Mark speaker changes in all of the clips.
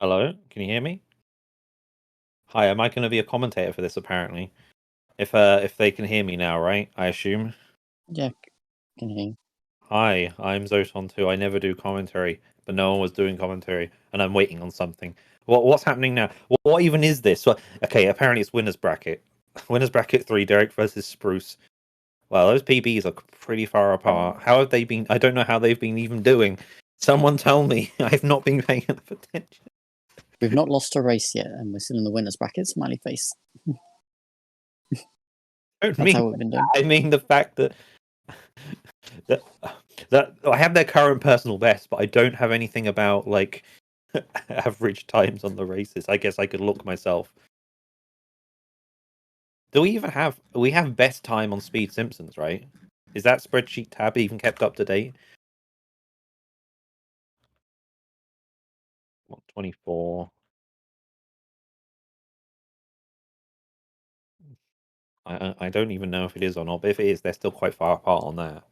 Speaker 1: Hello, can you hear me? Hi, am I going to be a commentator for this? Apparently, if they can hear me now, right? I assume.
Speaker 2: Yeah, can hear you.
Speaker 1: Hi, I'm Zoton 2. I never do commentary, but no one was doing commentary, and I'm waiting on something. What's happening now? What even is this? Okay, apparently it's winners bracket. Winners bracket 3, Derek versus Spruce. Well, those PBs are pretty far apart. How have they been? I don't know how they've been even doing. Someone tell me. I've not been paying enough attention.
Speaker 2: We've not lost a race yet, and we're still in the winners bracket. Smiley face. That's how we've been doing.
Speaker 1: I mean the fact that that that I have their current personal best, but I don't have anything about like average times on the races. I guess I could look myself. Do we even have we have best time on Speed Simpsons, right? Is that spreadsheet tab even kept up to date? 24. I don't even know if it is or not, but if it is, they're still quite far apart on that.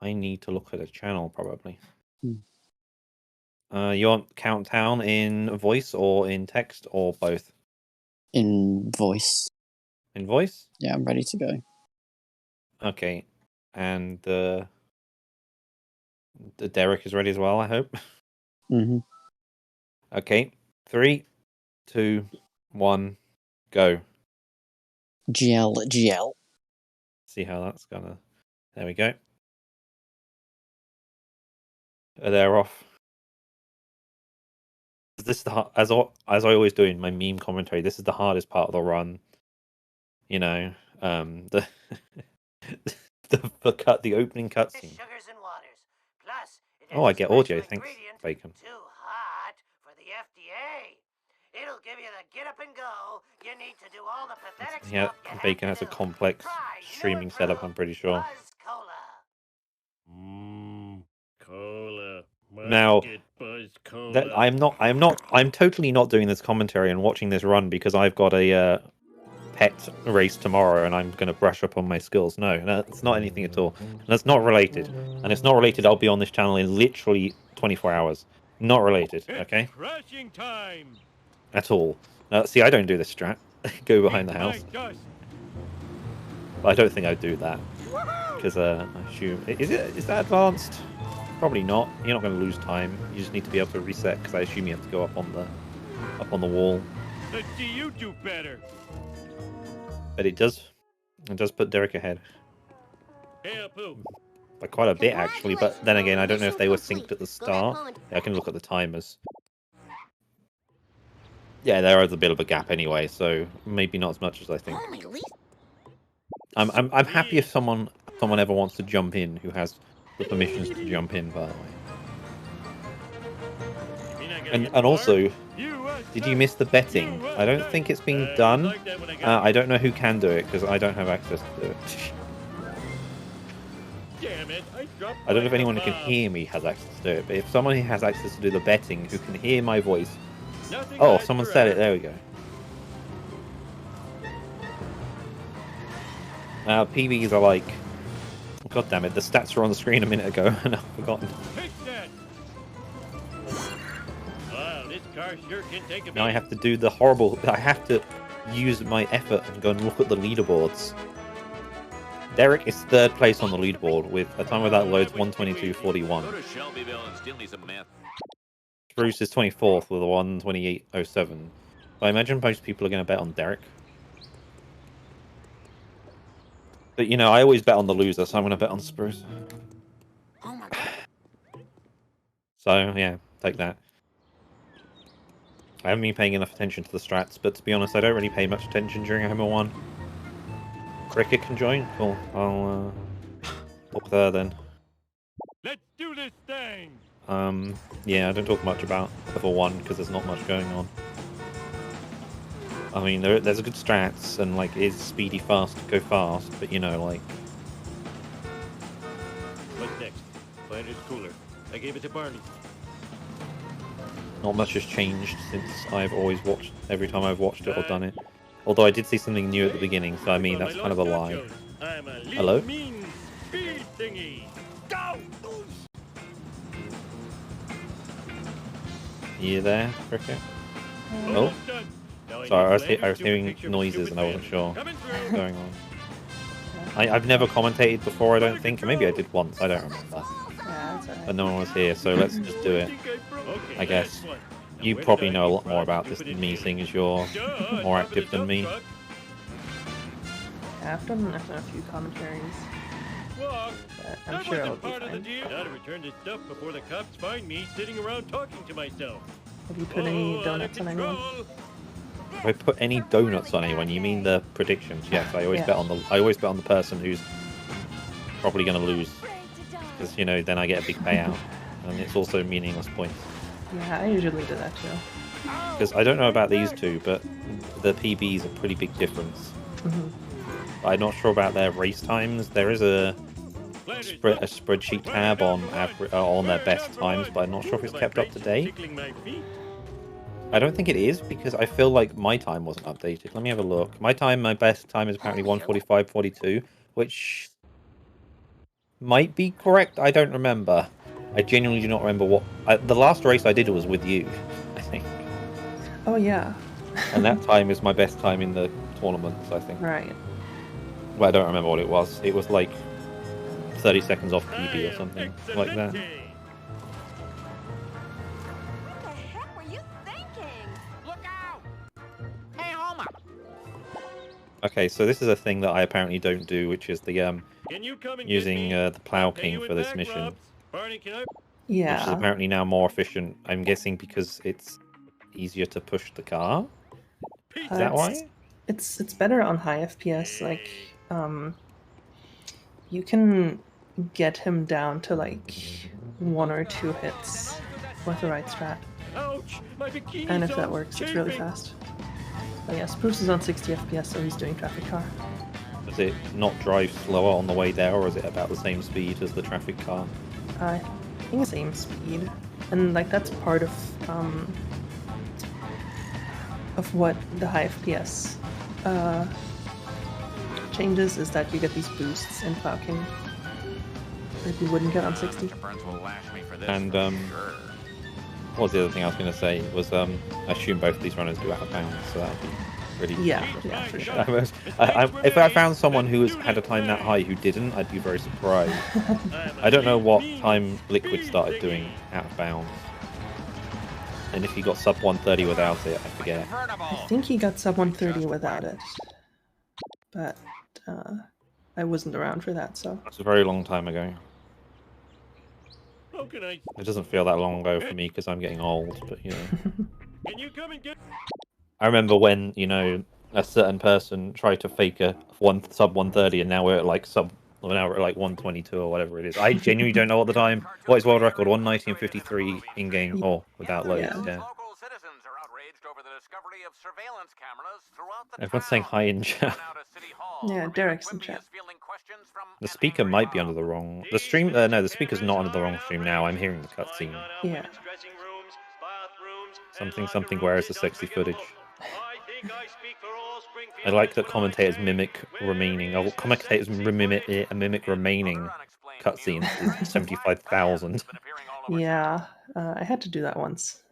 Speaker 1: I need to look at a channel probably. You want countdown in voice or in text or both?
Speaker 2: In voice.
Speaker 1: In voice?
Speaker 2: Yeah, I'm ready to go.
Speaker 1: Okay, and the Derek is ready as well, I hope.
Speaker 2: Mm-hmm.
Speaker 1: Okay, 3, 2, 1, go.
Speaker 2: GL.
Speaker 1: See how that's gonna. There we go. They're off. This is as I always do in my meme commentary. This is the hardest part of the run. You know, the the opening cutscene. Oh, I get audio. Thanks, Bacon.
Speaker 3: Too hot for the FDA. It'll give you the get up and go. You need to do all the pathetic
Speaker 1: Yeah,
Speaker 3: stuff.
Speaker 1: Bacon has a complex streaming setup, I'm pretty sure.
Speaker 3: Cola.
Speaker 1: Now, I'm totally not doing this commentary and watching this run because I've got a pet race tomorrow and I'm going to brush up on my skills. No, it's not anything at all. That's not related. And it's not related. I'll be on this channel in literally 24 hours. Not related, okay?
Speaker 3: Crashing time.
Speaker 1: At all. See, I don't do this strat. Go behind the house. But I don't think I'd do that. Because I assume... Is that advanced? Probably not. You're not going to lose time. You just need to be able to reset because I assume you have to go up on the wall.
Speaker 3: Let's see you do better.
Speaker 1: But it does put Derek ahead.
Speaker 3: Hey,
Speaker 1: By quite a bit actually, but then again I don't know if they were synced at the start. Yeah, I can look at the timers. Yeah, there is a bit of a gap anyway, so maybe not as much as I think. I'm happy if someone ever wants to jump in who has the permissions to jump in, by the way. And also, did you miss the betting? I don't think it's been done. I don't know who can do it because I don't have access to it. I don't know if anyone who can hear me has access to it, but if someone who has access to do the betting who can hear my voice... Oh, someone said it. There we go. PBs are like... God damn it, the stats were on the screen a minute ago and I've forgotten. Now I have to do the horrible... I have to use my effort and go and look at the leaderboards. Derek is third place on the leaderboard with a time without loads 122.41. Spruce is 24th with a 128.07. I imagine most people are going to bet on Derek. But you know, I always bet on the loser, so I'm going to bet on Spruce. So yeah, take that. I haven't been paying enough attention to the strats, but to be honest, I don't really pay much attention during Homer 1. Cricket can join? Cool. I'll talk with her then.
Speaker 3: Let's do this thing!
Speaker 1: Yeah, I don't talk much about level 1 because there's not much going on. I mean, there's a good strats and like is speedy fast to go fast, but you know, like...
Speaker 3: What's next? Planet's cooler. I gave it to Barney.
Speaker 1: Not much has changed since I've always watched, every time I've watched it or done it. Although I did see something new at the beginning, so I mean that's kind of a lie. Hello? You there, Cricket? Oh, sorry, I was hearing noises and I wasn't sure what was going on. I've never commentated before, I don't think. Or maybe I did once, I don't remember.
Speaker 2: Yeah, that's alright.
Speaker 1: But no one was here, so let's just do it. I guess. You probably know a lot more about this than me, seeing as you're more active than me.
Speaker 4: Yeah, I've done a few commentaries. But I'm sure I'll be fine.
Speaker 5: Gotta return this stuff before the cops find me sitting around talking to myself.
Speaker 4: Have you put any donuts on anyone?
Speaker 1: If I put any donuts on anyone, you mean the predictions? Yes, I always
Speaker 4: Yeah.
Speaker 1: bet on the person who's probably going to lose, because you know then I get a big payout, and it's also meaningless points.
Speaker 4: Yeah, I usually do that too.
Speaker 1: Because I don't know about these two, but the PBs a pretty big difference. I'm not sure about their race times. There is a spreadsheet tab on their best times, but I'm not sure if it's kept up to date. I don't think it is, because I feel like my time wasn't updated. Let me have a look. My best time is apparently 1:45:42, which might be correct. I don't remember. I genuinely do not remember what... the last race I did was with you, I think.
Speaker 4: Oh yeah.
Speaker 1: And that time is my best time in the tournaments, I think.
Speaker 4: Right.
Speaker 1: Well, I don't remember what it was. It was like 30 seconds off PB or something like that.
Speaker 6: What the heck were you thinking?
Speaker 3: Look out! Hey, Homer!
Speaker 1: Okay, so this is a thing that I apparently don't do, which is the
Speaker 5: Can you come and
Speaker 1: using
Speaker 5: get me?
Speaker 1: the Plow
Speaker 5: Pay
Speaker 1: King
Speaker 5: you
Speaker 1: for
Speaker 5: in
Speaker 1: this
Speaker 5: back
Speaker 1: mission,
Speaker 5: rubs. Barney, can I...
Speaker 1: which is
Speaker 4: Yeah.
Speaker 1: apparently now more efficient. I'm guessing because it's easier to push the car. Is that why?
Speaker 4: It's better on high FPS. Like, you can get him down to like 1 or 2 hits with the right strat,
Speaker 5: Ouch! My bikini
Speaker 4: and if that works, it's really
Speaker 5: chafing.
Speaker 4: fast. But yeah, Spruce is on 60 FPS, so he's doing traffic car.
Speaker 1: Does it not drive slower on the way there, or is it about the same speed as the traffic car?
Speaker 4: I think the same speed, and like that's part of what the high FPS changes, is that you get these boosts in Plow King that you wouldn't get on 60.
Speaker 1: And what was the other thing I was going to say? Was I assume both of these runners do out of bounds, so that'd be pretty.
Speaker 4: Yeah, for sure.
Speaker 1: If I found someone who had a time that high who didn't, I'd be very surprised. I don't know what time Liquid started doing out of bounds, and if he got sub 130 without it, I forget.
Speaker 4: I think he got sub 130 without it, but I wasn't around for that, so.
Speaker 1: It's a very long time ago.
Speaker 5: How can I...
Speaker 1: It doesn't feel that long ago for me because I'm getting old, but you know.
Speaker 5: Can you come and get...
Speaker 1: I remember when, you know, a certain person tried to fake a sub 130, and now we're at like now we're at like 122 or whatever it is. I genuinely don't know what the time. What is world record? 1:19 and 53 in game, or without loads.
Speaker 4: Yeah.
Speaker 1: Yeah.
Speaker 3: Local citizens are outraged over the discovery of surveillance cameras throughout the
Speaker 1: Everyone's saying
Speaker 3: town.
Speaker 1: hi in chat.
Speaker 3: Now to City Hall,
Speaker 4: Yeah,
Speaker 3: where
Speaker 4: Derek's in
Speaker 3: Wimby
Speaker 4: chat.
Speaker 3: is fielding questions from
Speaker 1: The
Speaker 3: an
Speaker 1: speaker
Speaker 3: angry
Speaker 1: might be
Speaker 3: mob.
Speaker 1: under the wrong. The stream. No, the speaker's not under the wrong stream now. I'm hearing the cutscene.
Speaker 4: Yeah.
Speaker 1: Something. Where is the sexy footage? I like that commentators mimic remaining. Oh, commentators mimic remaining cutscenes is 75,000.
Speaker 4: Yeah, I had to do that once.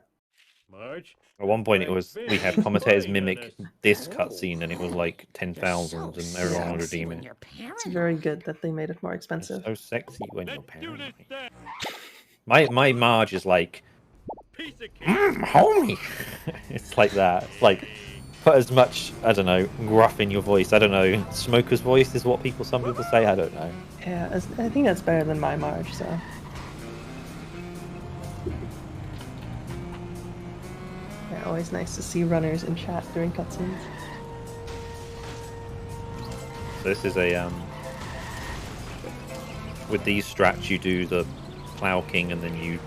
Speaker 5: Marge?
Speaker 1: At one point, we had commentators mimic this cutscene, and it was like 10,000, and everyone would redeem it.
Speaker 4: It's very good that they made it more
Speaker 1: It's
Speaker 4: expensive.
Speaker 1: so sexy when you're
Speaker 5: Let's do
Speaker 1: paranoid.
Speaker 5: this then.
Speaker 1: My Marge is like,
Speaker 5: Piece of cake.
Speaker 1: homie. It's like that. It's like, put as much, I don't know, gruff in your voice. I don't know, smoker's voice is what some people say. I don't know.
Speaker 4: Yeah, I think that's better than my Marge, so. Yeah, always nice to see runners in chat during cutscenes.
Speaker 1: So this is a with these strats you do the Plow King and then you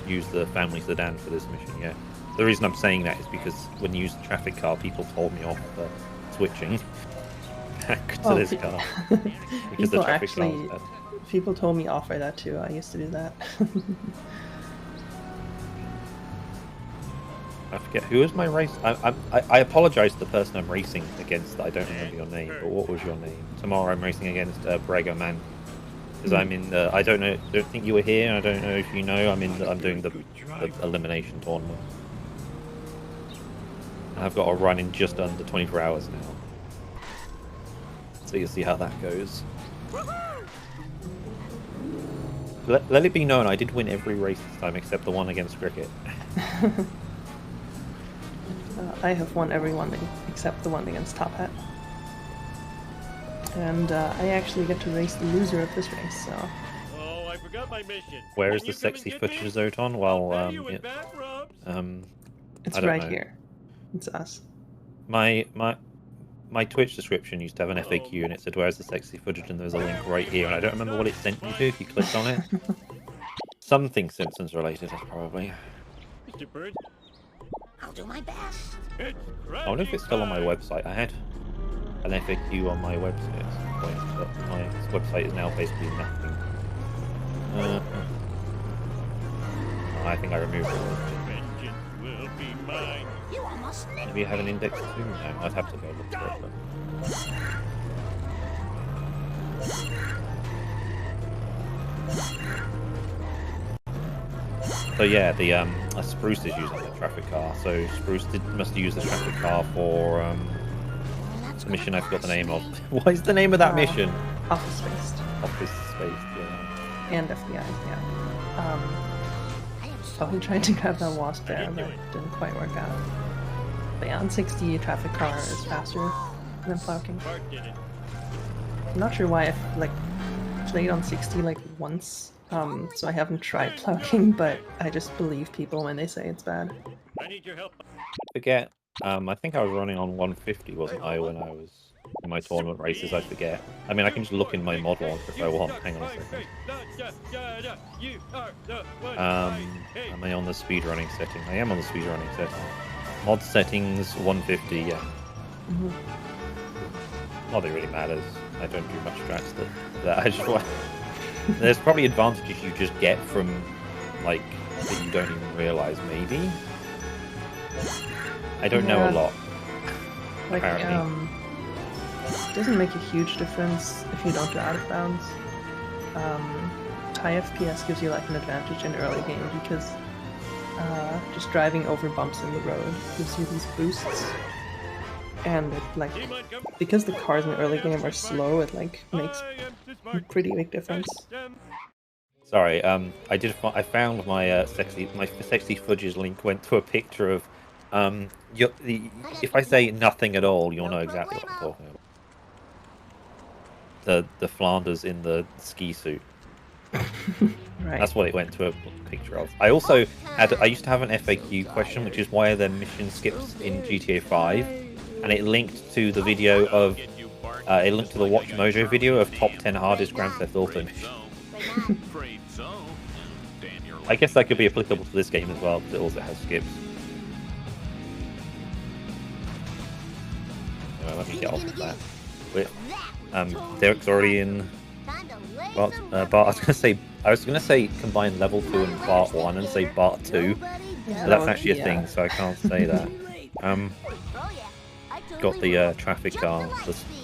Speaker 1: use the family sedan for this mission. Yeah. The reason I'm saying that is because when you use the traffic car, people told me off for switching back to this car because the
Speaker 4: People
Speaker 1: traffic car
Speaker 4: actually,
Speaker 1: was bad.
Speaker 4: people told me off for that too. I used to do that.
Speaker 1: I forget who was my race. I apologize to the person I'm racing against. I don't remember your name, but what was your name? Tomorrow I'm racing against Brega Man. Because I'm in the. I don't know. Don't think you were here. I don't know if you know. I'm in. I'm doing the elimination tournament. I've got a run in just under 24 hours now. So you'll see how that goes. Let it be known, I did win every race this time except the one against Cricket.
Speaker 4: I have won every one except the one against Top Hat. And I actually get to race the loser of this race, so...
Speaker 5: Oh, I forgot my mission.
Speaker 1: Where is
Speaker 5: Can
Speaker 1: the
Speaker 5: you come
Speaker 1: sexy
Speaker 5: and get me?
Speaker 1: footage Zoton? Well,
Speaker 5: I'll pay you in back rubs.
Speaker 4: It's
Speaker 1: I don't
Speaker 4: right
Speaker 1: know.
Speaker 4: here. It's us.
Speaker 1: My Twitch description used to have an FAQ and it said where's the sexy footage, and there was a link right here, and I don't remember what it sent you to if you clicked on it. Something Simpsons related, probably.
Speaker 5: Mr. Bird,
Speaker 3: I'll do my best.
Speaker 5: it's
Speaker 1: I wonder if it's still on my
Speaker 5: time.
Speaker 1: website. I had an FAQ on my website at some point, but my website is now basically nothing. I think I removed it.
Speaker 5: Vengeance will be mine.
Speaker 3: You almost nicked
Speaker 1: Maybe you have an index too? No, I'd have to go look for it. But... So yeah, the Spruce is using the traffic car. So Spruce must use the traffic car for the mission I forgot the name of. What is the name of that mission?
Speaker 4: Office Spaced.
Speaker 1: Office Space, yeah.
Speaker 4: And FBI, yeah.
Speaker 3: I am so
Speaker 4: Probably tried to grab that wasp there, but it didn't quite work out. But yeah, on 60, a traffic car is faster than Plowking.
Speaker 5: Bart did it.
Speaker 4: I'm not sure why I've like played on 60 like once, so I haven't tried Plowking, but I just believe people when they say it's bad.
Speaker 5: I need your help.
Speaker 1: Forget. I think I was running on 150, wasn't I, when I was in my tournament races? I forget. I mean, I can just look in my mod launcher if I want. Hang on a second. Am I on the speedrunning setting? I am on the speedrunning setting. Mod settings 150, yeah. Not that it really matters. I don't do much strats that I just want. There's probably advantages you just get from, like, that you don't even realize, maybe? I don't know a lot.
Speaker 4: Like,
Speaker 1: apparently.
Speaker 4: it doesn't make a huge difference if you don't do out of bounds. High FPS gives you like an advantage in early game because just driving over bumps in the road gives you these boosts. And it, like, because the cars in the early game are slow, it like makes a pretty big difference.
Speaker 1: Sorry, I found my sexy footage link went to a picture of if I say nothing at all, you'll know exactly what I'm talking about. The Flanders in the ski suit.
Speaker 4: Right.
Speaker 1: That's what it went to a picture of. I also I used to have an FAQ question, which is why are there mission skips in GTA 5, and it linked to the video of it linked to the Watch Mojo video of top 10 hardest Grand Theft Auto missions. I guess that could be applicable to this game as well, because it also has skips. Let me get off of that. Derek's already in. Bart, I was gonna say combine level 2 and Bart 1 and say Bart 2.
Speaker 4: Yeah,
Speaker 1: But that's actually a thing, so I can't say that. Got the traffic car.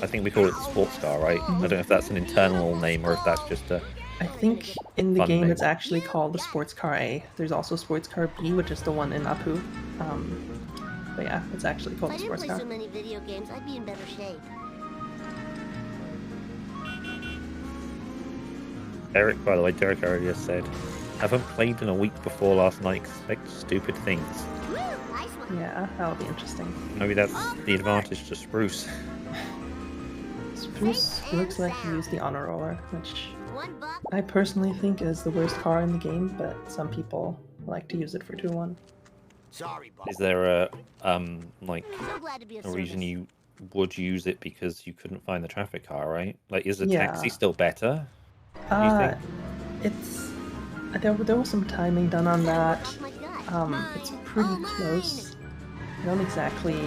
Speaker 1: I think we call it the sports car, right? I don't know if that's an internal name or if that's just a.
Speaker 4: I think in the
Speaker 1: Fun
Speaker 4: game
Speaker 1: name.
Speaker 4: it's actually called the Sports Car A. There's also Sports Car B, which is the one in Apu. But yeah, it's actually called
Speaker 7: If I
Speaker 4: the
Speaker 7: didn't
Speaker 4: Sports
Speaker 7: play
Speaker 4: Car.
Speaker 7: so many video games, I'd be in better shape.
Speaker 1: Derek, by the way, Derek already just said, haven't played in a week before last night, expect stupid things.
Speaker 7: Woo, nice one.
Speaker 4: Yeah, that'll be interesting.
Speaker 1: Maybe that's the advantage to Spruce.
Speaker 4: Spruce looks like he used the honor roller, which
Speaker 7: $1.
Speaker 4: I personally think is the worst car in the game, but some people like to use it for 2-1.
Speaker 3: Sorry, Bob.
Speaker 1: Is there a like
Speaker 7: So glad to be of
Speaker 1: a reason
Speaker 7: service.
Speaker 1: you would use it because you couldn't find the traffic car, right? Like, is the
Speaker 4: Yeah.
Speaker 1: taxi still better?
Speaker 4: It's there was some timing done on that.
Speaker 7: Off my gut.
Speaker 4: It's pretty close. I don't exactly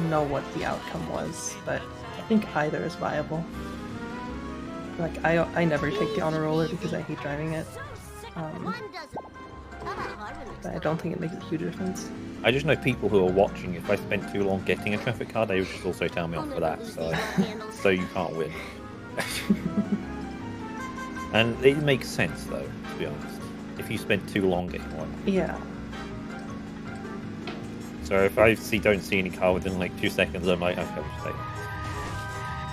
Speaker 4: know what the outcome was, but I think either is viable. Like I never take the honor roller because I hate driving it.
Speaker 7: One dozen.
Speaker 4: But I don't think it makes a huge difference.
Speaker 1: I just know people who are watching. If I spent too long getting a traffic card, they would just also tell me off for that. So you can't win. And it makes sense though, to be honest. If you spent too long getting one.
Speaker 4: Yeah.
Speaker 1: So if I don't see any car within like 2 seconds, I'm like, okay, I'll just take it.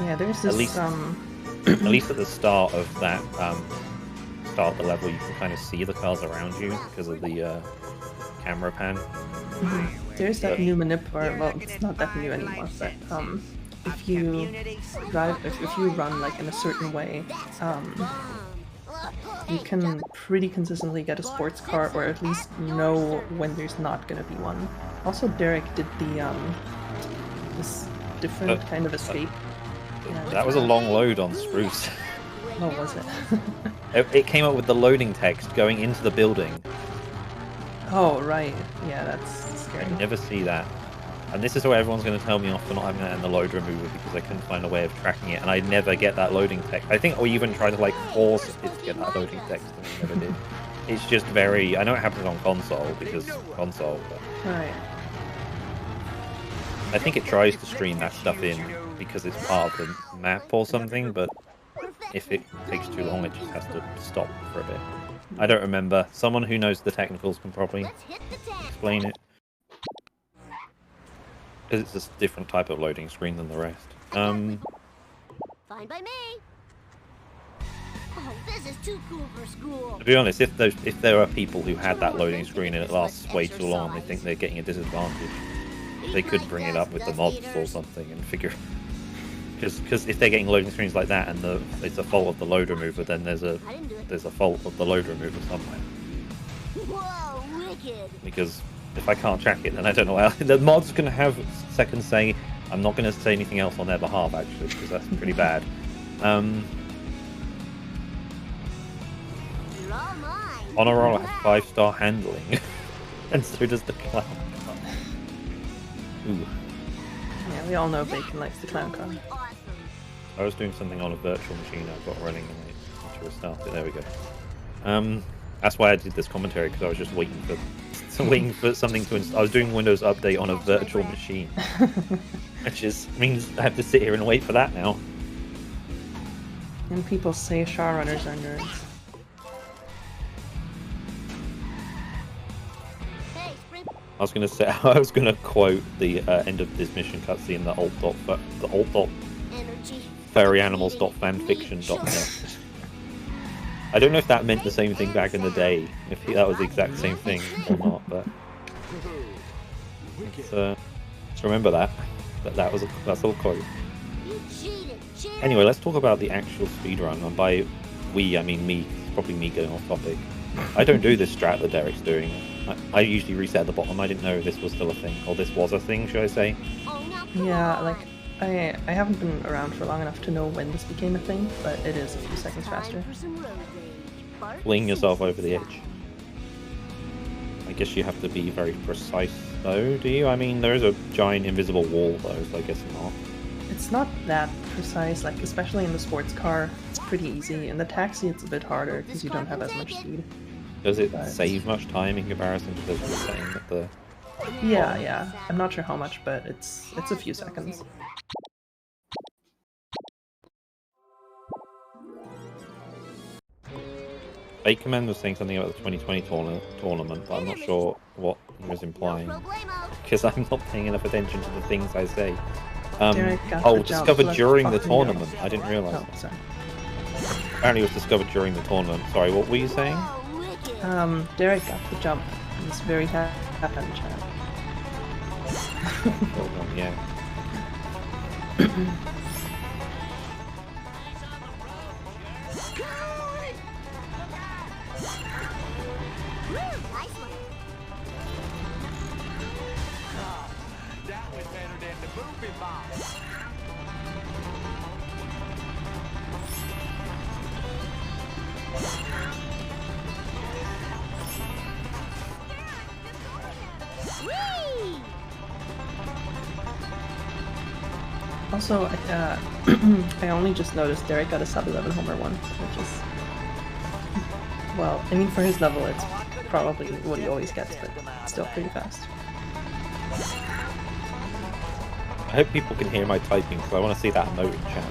Speaker 4: Yeah, there's this
Speaker 1: At least at the start of that start of the level, you can kind of see the cars around you because of the camera pan.
Speaker 4: There's that new manip, or well, it's not that new anymore, but if you run like in a certain way, you can pretty consistently get a sports car, or at least know when there's not gonna be one. Also, Derek did the this different kind of escape.
Speaker 1: That was a long load on Spruce.
Speaker 4: What was it?
Speaker 1: It came up with the loading text going into the building.
Speaker 4: Oh, right. Yeah, that's scary.
Speaker 1: I never see that. And this is where everyone's going to tell me off for not having that in the load remover because I couldn't find a way of tracking it, and I never get that loading text. I think we even tried to like force it to get that loading text, and we never did. It's just very... I know it happens on console because console, but...
Speaker 4: Right.
Speaker 1: I think it tries to stream that stuff in because it's part of the map or something, but if it takes too long, it just has to stop for a bit. I don't remember. Someone who knows the technicals can probably explain it. Because it's a different type of loading screen than the rest.
Speaker 7: Fine by me. Oh, this is too cool for school.
Speaker 1: To be honest, if there are people who had that loading screen and it lasts way too long, they think they're getting a disadvantage. They could bring it up with the mods or something and figure. Because if they're getting loading screens like that and it's a fault of the load remover, then there's a fault of the load remover somewhere.
Speaker 7: Whoa, wicked.
Speaker 1: Because if I can't track it, then I don't know how. The mod's going to have second say. I'm not going to say anything else on their behalf, actually, because that's pretty bad. Honorable has 5-star handling, and so does the clown car. Ooh.
Speaker 4: Yeah, we all know Bacon likes the clown car.
Speaker 1: I was doing something on a virtual machine I've got running and I restart it. There we go. That's why I did this commentary, because I was just waiting for something to install. I was doing Windows Update on a virtual machine, which means I have to sit here and wait for that now.
Speaker 4: And people say Shawrunners are nerds.
Speaker 1: I was gonna quote the end of this mission cutscene, the alt furryanimalsfanfiction.net. I don't know if that meant the same thing back in the day, if that was the exact same thing or not, but let's remember that's a little quote. Anyway, let's talk about the actual speedrun, and by we I mean me. It's probably me getting off topic. I don't do this strat that Derek's doing. I usually reset at the bottom. I didn't know this was still a thing, or this was a thing, should I say?
Speaker 4: Yeah, like I haven't been around for long enough to know when this became a thing, but it is a few seconds faster.
Speaker 1: Fling yourself over the edge. I guess you have to be very precise, though, do you? I mean, there is a giant invisible wall, though, so I guess not.
Speaker 4: It's not that precise, like especially in the sports car, it's pretty easy. In the taxi, it's a bit harder because you don't have as much speed.
Speaker 1: Does it save much time in comparison to the setting at the...
Speaker 4: Yeah. I'm not sure how much, but it's a few seconds.
Speaker 1: Bakerman was saying something about the 2020 tournament, but I'm not sure what he was implying, because I'm not paying enough attention to the things I say. Discovered during the tournament. I didn't realise.
Speaker 4: Oh, sorry.
Speaker 1: Apparently it was discovered during the tournament. Sorry, what were you saying?
Speaker 4: Derek got the jump. He's very happy in the chat.
Speaker 1: Well done, yeah.
Speaker 8: That was better than the movie box.
Speaker 4: Also, I only just noticed Derek got a sub-11 homer one, which is... Well, I mean, for his level, it's probably what he always gets, but still pretty fast.
Speaker 1: I hope people can hear my typing because I want to see that emote in chat.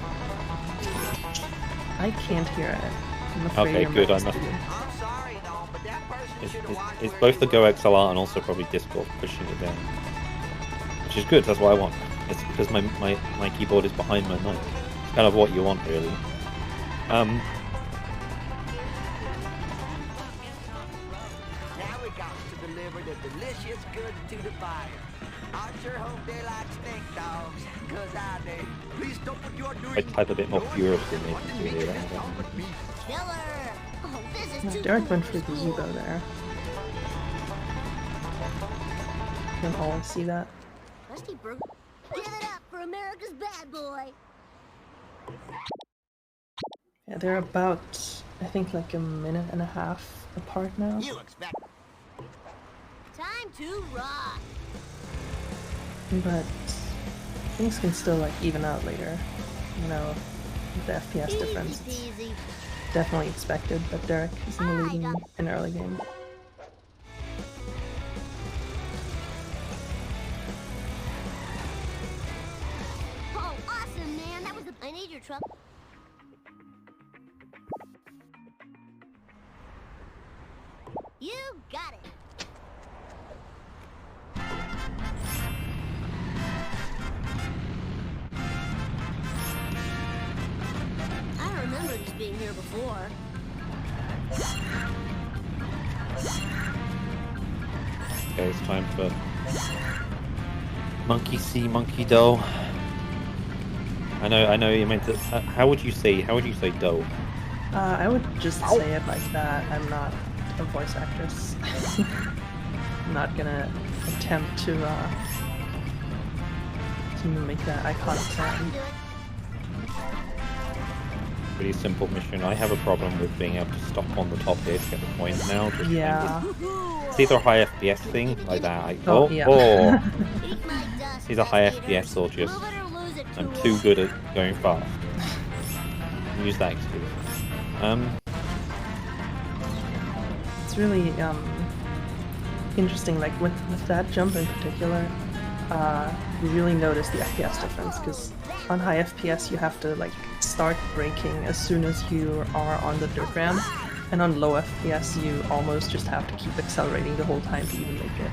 Speaker 4: I can't hear it. I'm afraid
Speaker 1: Okay,
Speaker 4: I'm
Speaker 1: good.
Speaker 4: not
Speaker 1: I must.
Speaker 4: used to it.
Speaker 8: I'm sorry, though, but that person should have watched
Speaker 1: It's both the Go XLR and also probably Discord pushing it down, which is good. That's what I want. It's because my keyboard is behind my mic. It's kind of what you want, really.
Speaker 8: Now we got to deliver the delicious goods to the buyer. I sure hope they like steak dogs, cause I do. Please stop what you're doing.
Speaker 1: I type a bit more furiously than you can hear that.
Speaker 7: Killer! Oh, this is too
Speaker 4: Derek
Speaker 7: cool
Speaker 4: went
Speaker 7: for
Speaker 4: for the
Speaker 7: school.
Speaker 4: Zubo there. You can always see that.
Speaker 7: Rusty Bruce. Give it up for America's bad boy.
Speaker 4: Yeah, they're about, I think, like a minute and a half apart now.
Speaker 8: You expect
Speaker 7: Time to rock.
Speaker 4: But things can still like even out later. You know, the FPS difference. It's
Speaker 7: Easy peasy.
Speaker 4: definitely expected, but Derek is in the lead in early game.
Speaker 7: Oh, awesome, man. That was the. I need your trouble. You got it. I don't remember this being here before.
Speaker 1: Okay, it's time for monkey see, monkey do. I know you meant to. How would you say do?
Speaker 4: I would just say it like that. I'm not a voice actress. I'm not gonna attempt to mimic that iconic sound.
Speaker 7: Do it.
Speaker 1: Pretty simple mission. I have a problem with being able to stop on the top here to get the coins now. Just
Speaker 4: Yeah.
Speaker 1: it's either a high FPS thing like that.
Speaker 4: Oh, yeah.
Speaker 7: Eat my dust,
Speaker 1: These are high
Speaker 7: investigators.
Speaker 1: FPS or just
Speaker 7: Move it or lose it,
Speaker 1: I'm
Speaker 7: tools.
Speaker 1: too good at going fast. Use that excuse.
Speaker 4: It's really interesting. Like with that jump in particular, you really notice the FPS difference because on high FPS you have to like start braking as soon as you are on the dirt ramp, and on low FPS you almost just have to keep accelerating the whole time to even make it.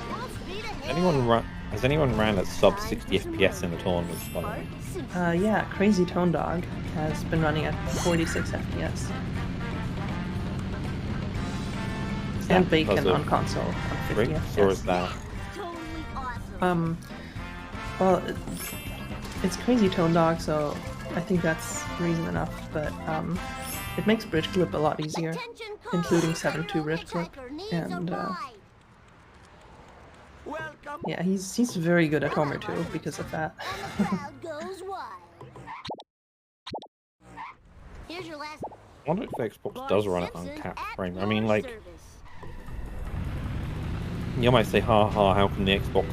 Speaker 7: Full speed ahead.
Speaker 1: Has anyone ran at sub 60 FPS in the tournaments, by the way?
Speaker 4: Yeah, Crazy Tone Dog has been running at 46 FPS. And Bacon
Speaker 1: because of
Speaker 4: on console on 50
Speaker 1: Drinks, or is
Speaker 4: FPS.
Speaker 1: that
Speaker 7: Totally awesome.
Speaker 4: Well, it's Crazy Tone Dog, so I think that's reason enough, but it makes bridge clip a lot easier,
Speaker 7: Attention,
Speaker 4: including
Speaker 7: callers.
Speaker 4: 7.2 bridge clip,
Speaker 7: Hitchhiker needs a
Speaker 4: and
Speaker 7: ride.
Speaker 8: welcome.
Speaker 4: yeah, he's very good at Homer too because of that.
Speaker 7: And the crowd goes wild. Here's your last.
Speaker 1: I wonder if the Xbox does run at uncapped frame. I mean, like, you might say, ha ha, how can the Xbox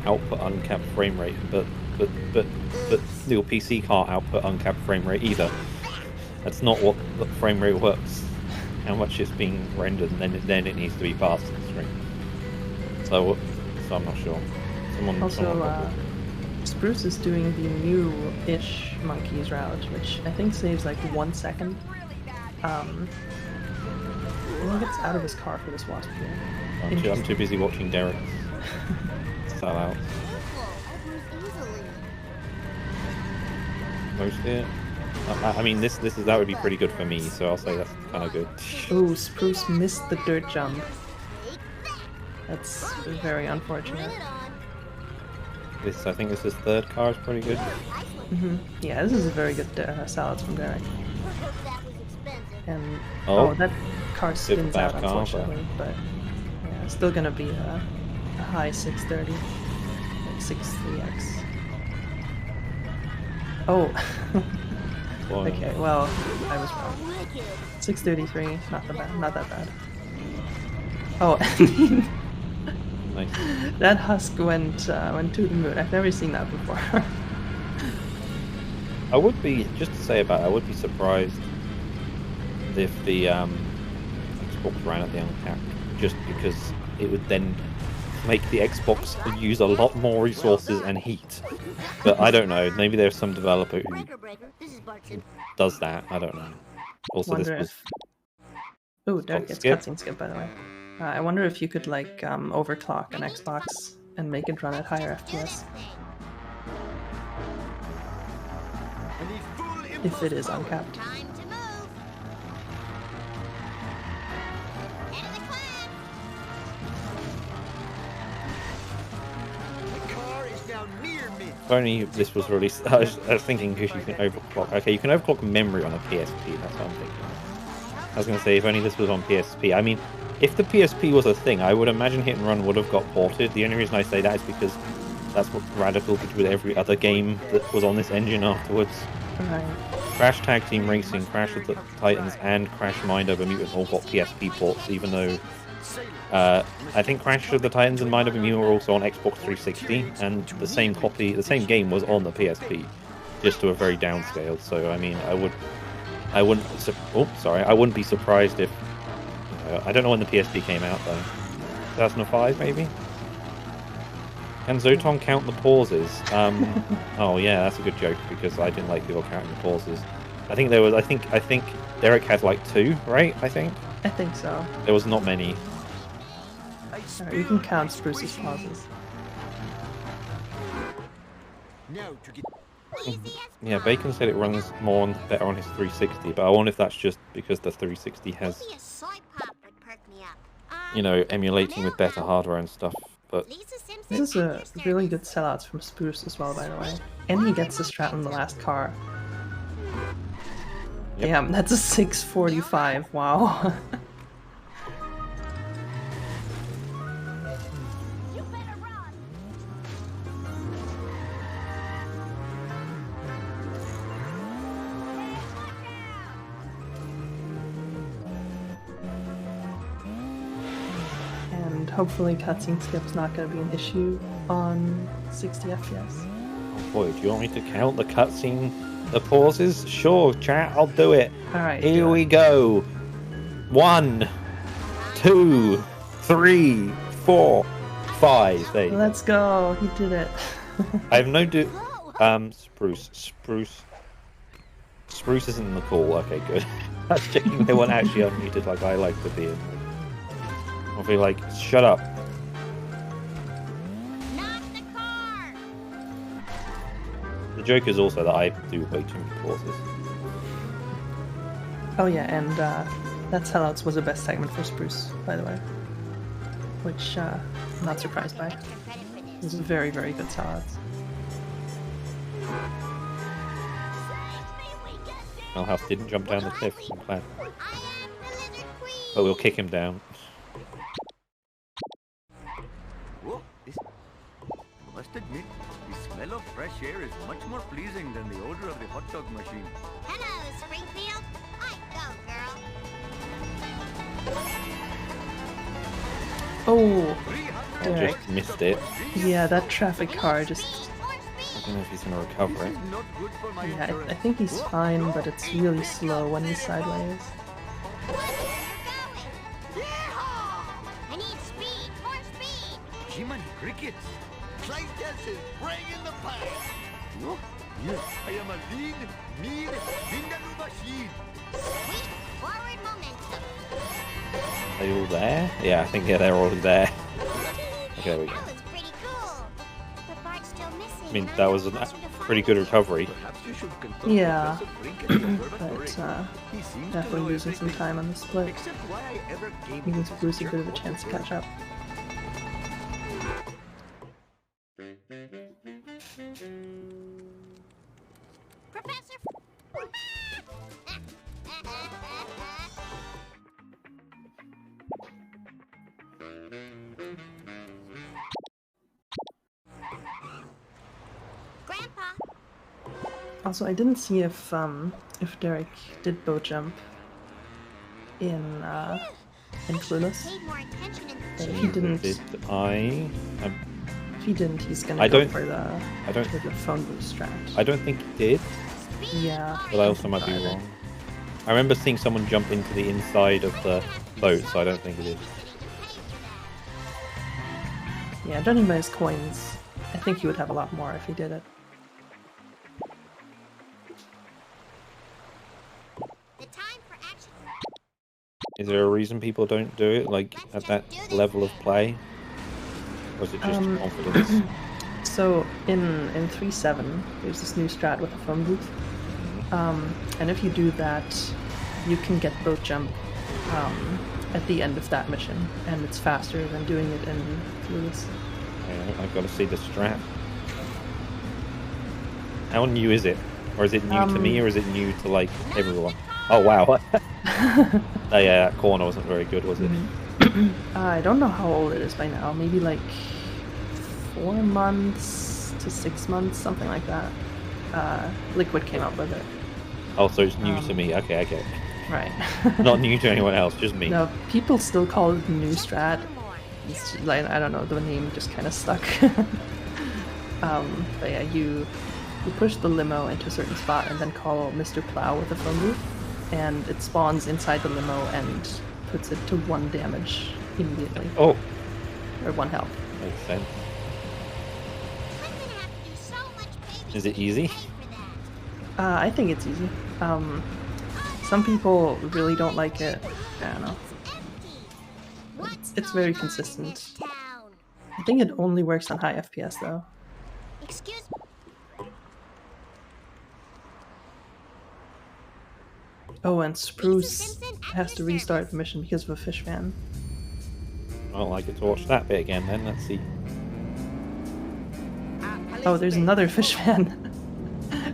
Speaker 1: output uncapped frame rate? But your PC can't output uncapped frame rate either. That's not what the frame rate works. How much it's being rendered, and then it needs to be passed to the stream. So I'm not sure. Someone
Speaker 4: Also, Spruce is doing the new-ish monkeys route, which I think saves like 1 second. When he gets out of his car for this wasp here.
Speaker 1: I'm too busy watching Derek sell out.
Speaker 7: Careful, I bruise easily.
Speaker 1: Most it. I mean, that would be pretty good for me, so I'll say that's kind of good.
Speaker 4: Oh, Spruce missed the dirt jump.
Speaker 7: Take that.
Speaker 4: That's very
Speaker 7: Bring
Speaker 4: unfortunate.
Speaker 7: it on.
Speaker 1: I think this is third car is pretty good.
Speaker 4: Yeah, this is a very good salads from Derek.
Speaker 7: Hope that was expensive.
Speaker 4: And
Speaker 1: Oh,
Speaker 4: that car
Speaker 1: bit of a
Speaker 4: spins
Speaker 1: bad
Speaker 4: out
Speaker 1: car,
Speaker 4: unfortunately, but yeah, it's still gonna be a high 630, like 63x. Oh,
Speaker 1: Well,
Speaker 4: okay. Well, I was wrong.
Speaker 7: Wicked.
Speaker 4: 633, not that bad. Oh,
Speaker 1: nice.
Speaker 4: that husk went to the moon. I've never seen that before.
Speaker 1: I would be, just to say about it, I would be surprised if the Xbox ran at the uncapped, just because it would then make the Xbox use a lot more resources and heat. But I don't know. Maybe there's some developer who
Speaker 7: Breaker, breaker. This is Barton.
Speaker 1: does that. I don't know. Also,
Speaker 4: Wonder
Speaker 1: this was
Speaker 4: if... Oh, Derek gets
Speaker 1: skip.
Speaker 4: cutscene skip, by the way. I wonder if you could, like, overclock an Xbox and make it run at higher FPS. If it is uncapped.
Speaker 7: Time to move. Head of the clan.
Speaker 8: The car is now near me.
Speaker 1: If only this was released. I was thinking because you can overclock. Okay, you can overclock memory on a PSP. That's what I'm thinking. I was going to say if only this was on PSP. I mean, if the PSP was a thing, I would imagine Hit and Run would have got ported. The only reason I say that is because that's what Radical did with every other game that was on this engine afterwards.
Speaker 4: Right.
Speaker 1: Crash Tag Team Racing, Crash of the Titans, and Crash Mind Over Mutant all got PSP ports, even though I think Crash of the Titans and Mind Over Mutant were also on Xbox 360, and the same game was on the PSP, just to a very downscaled. So I mean, I wouldn't be surprised if I don't know when the PSP came out though. 2005 maybe. Can Zoton count the pauses? Oh yeah, that's a good joke because I didn't like people counting the pauses. I think there was. I think Derek had like 2, right? I think
Speaker 4: so.
Speaker 1: there was not many.
Speaker 4: Alright, you can count Spruce's pauses.
Speaker 8: Now to get
Speaker 1: Yeah, Bacon said it runs better on his 360, but I wonder if that's just because the 360 has,
Speaker 7: Maybe a soy pop would perk me up.
Speaker 1: you know, emulating with better hardware and stuff. But
Speaker 7: Lisa Simpson
Speaker 4: This is a
Speaker 7: at your
Speaker 4: really
Speaker 7: service.
Speaker 4: good sellouts from Spruce as well, by the way. And he gets the strat in the last car.
Speaker 1: Yep.
Speaker 4: Damn, that's a 645, wow.
Speaker 7: You better run.
Speaker 4: And hopefully cutscene skip's not going to be an issue on 60 FPS.
Speaker 1: oh boy, do you want me to count the cutscene, the pauses? Sure, chat, I'll do it.
Speaker 4: Alright,
Speaker 1: Here we go. 1, 2, 3, 4, 5. There you go.
Speaker 4: let's go, he did it.
Speaker 1: I have no Spruce isn't in the call. Okay, good. I was checking they weren't actually unmuted like I like to be. I'll be like, shut up.
Speaker 7: Not the car.
Speaker 1: The joke is also that I do way too many pauses.
Speaker 4: Oh yeah, and that sellouts was the best segment for Spruce, by the way. Which, I'm not surprised by.
Speaker 7: Extra credit for
Speaker 4: It
Speaker 7: this.
Speaker 4: was a very, very good sellouts.
Speaker 1: Millhouse didn't jump down the cliff. I'm glad.
Speaker 7: I am the Lizard Queen.
Speaker 1: But we'll kick him down.
Speaker 8: Whoa, I must admit, the smell of fresh air is much more pleasing than the odor of the hot dog machine.
Speaker 7: Hello, Springfield. I go, girl.
Speaker 4: Oh,
Speaker 8: 300
Speaker 4: Derek.
Speaker 1: Just missed it.
Speaker 4: Yeah, that traffic car just...
Speaker 1: I don't know if he's going to recover it.
Speaker 8: not good for my
Speaker 4: Yeah,
Speaker 8: insurance.
Speaker 4: I think he's fine, but it's really slow when he's sideways.
Speaker 7: I need speed, more speed.
Speaker 8: Jiminy crickets! Flight test is bringing the pie! Oh, yes, I am a lean, mean, vindaloo machine!
Speaker 7: Sweet forward momentum.
Speaker 1: Are they all there? Yeah, I think they're all there. Okay, there we go.
Speaker 7: That was pretty cool. But Bart's still missing.
Speaker 1: I mean, that was a pretty good recovery.
Speaker 8: Perhaps you should consult
Speaker 4: Yeah.
Speaker 8: Professor Brink at the observatory.
Speaker 4: But,
Speaker 8: He seems to
Speaker 4: definitely
Speaker 8: know
Speaker 4: losing some
Speaker 8: everything,
Speaker 4: time on the split.
Speaker 8: except why I ever gave
Speaker 4: Giving
Speaker 8: him this
Speaker 4: Spruce a bit of a
Speaker 8: jerk
Speaker 4: chance to
Speaker 8: off
Speaker 4: catch up.
Speaker 7: Professor. Grandpa.
Speaker 4: Also, I didn't see if Derek did boat jump in Clueless.
Speaker 7: Paid more attention in
Speaker 4: But
Speaker 7: the
Speaker 4: if he didn't,
Speaker 1: Did I?
Speaker 4: if he didn't, he's gonna
Speaker 1: I
Speaker 4: go
Speaker 1: don't-
Speaker 4: for the
Speaker 1: I don't.
Speaker 4: phone boost strat.
Speaker 1: I don't think he did,
Speaker 7: speed
Speaker 4: Yeah.
Speaker 1: but I also might be
Speaker 4: Either.
Speaker 1: wrong. I remember seeing someone jump into the inside of the boat, so I don't think it is.
Speaker 4: Yeah, judging by his coins, I think he would have a lot more if he did it.
Speaker 7: The time for action.
Speaker 1: Is there a reason people don't do it, like, at that level of play? Or is it just confidence?
Speaker 4: So in 3.7, there's this new strat with a phone booth. And if you do that, you can get boat jump at the end of that mission, and it's faster than doing it in fluids.
Speaker 1: Yeah, I've got to see the strat. How new is it? Or is it new to me, or is it new to, like, everyone? Oh, wow. Oh, yeah, that corner wasn't very good, was it?
Speaker 4: I don't know how old it is by now. Maybe like 4 months to 6 months, something like that. Liquid came up with it.
Speaker 1: Oh, so it's new to me. Okay, okay.
Speaker 4: Right.
Speaker 1: Not new to anyone else, just me.
Speaker 4: No, people still call it the new strat. It's just, like, I don't know, the name just kind of stuck. But yeah, you push the limo into a certain spot and then call Mr. Plow with a phone booth, and it spawns inside the limo and puts it to 1 damage immediately.
Speaker 1: Oh.
Speaker 4: Or 1 health.
Speaker 1: Makes sense. Is it easy?
Speaker 4: I think it's easy. Some people really don't like it. I don't know. It's very consistent. I think it only works on high FPS though.
Speaker 7: Excuse
Speaker 4: Oh, and Spruce has to restart the mission because of a fish fan.
Speaker 1: I don't like it to watch that bit again then, let's see.
Speaker 4: Oh, there's another fish fan.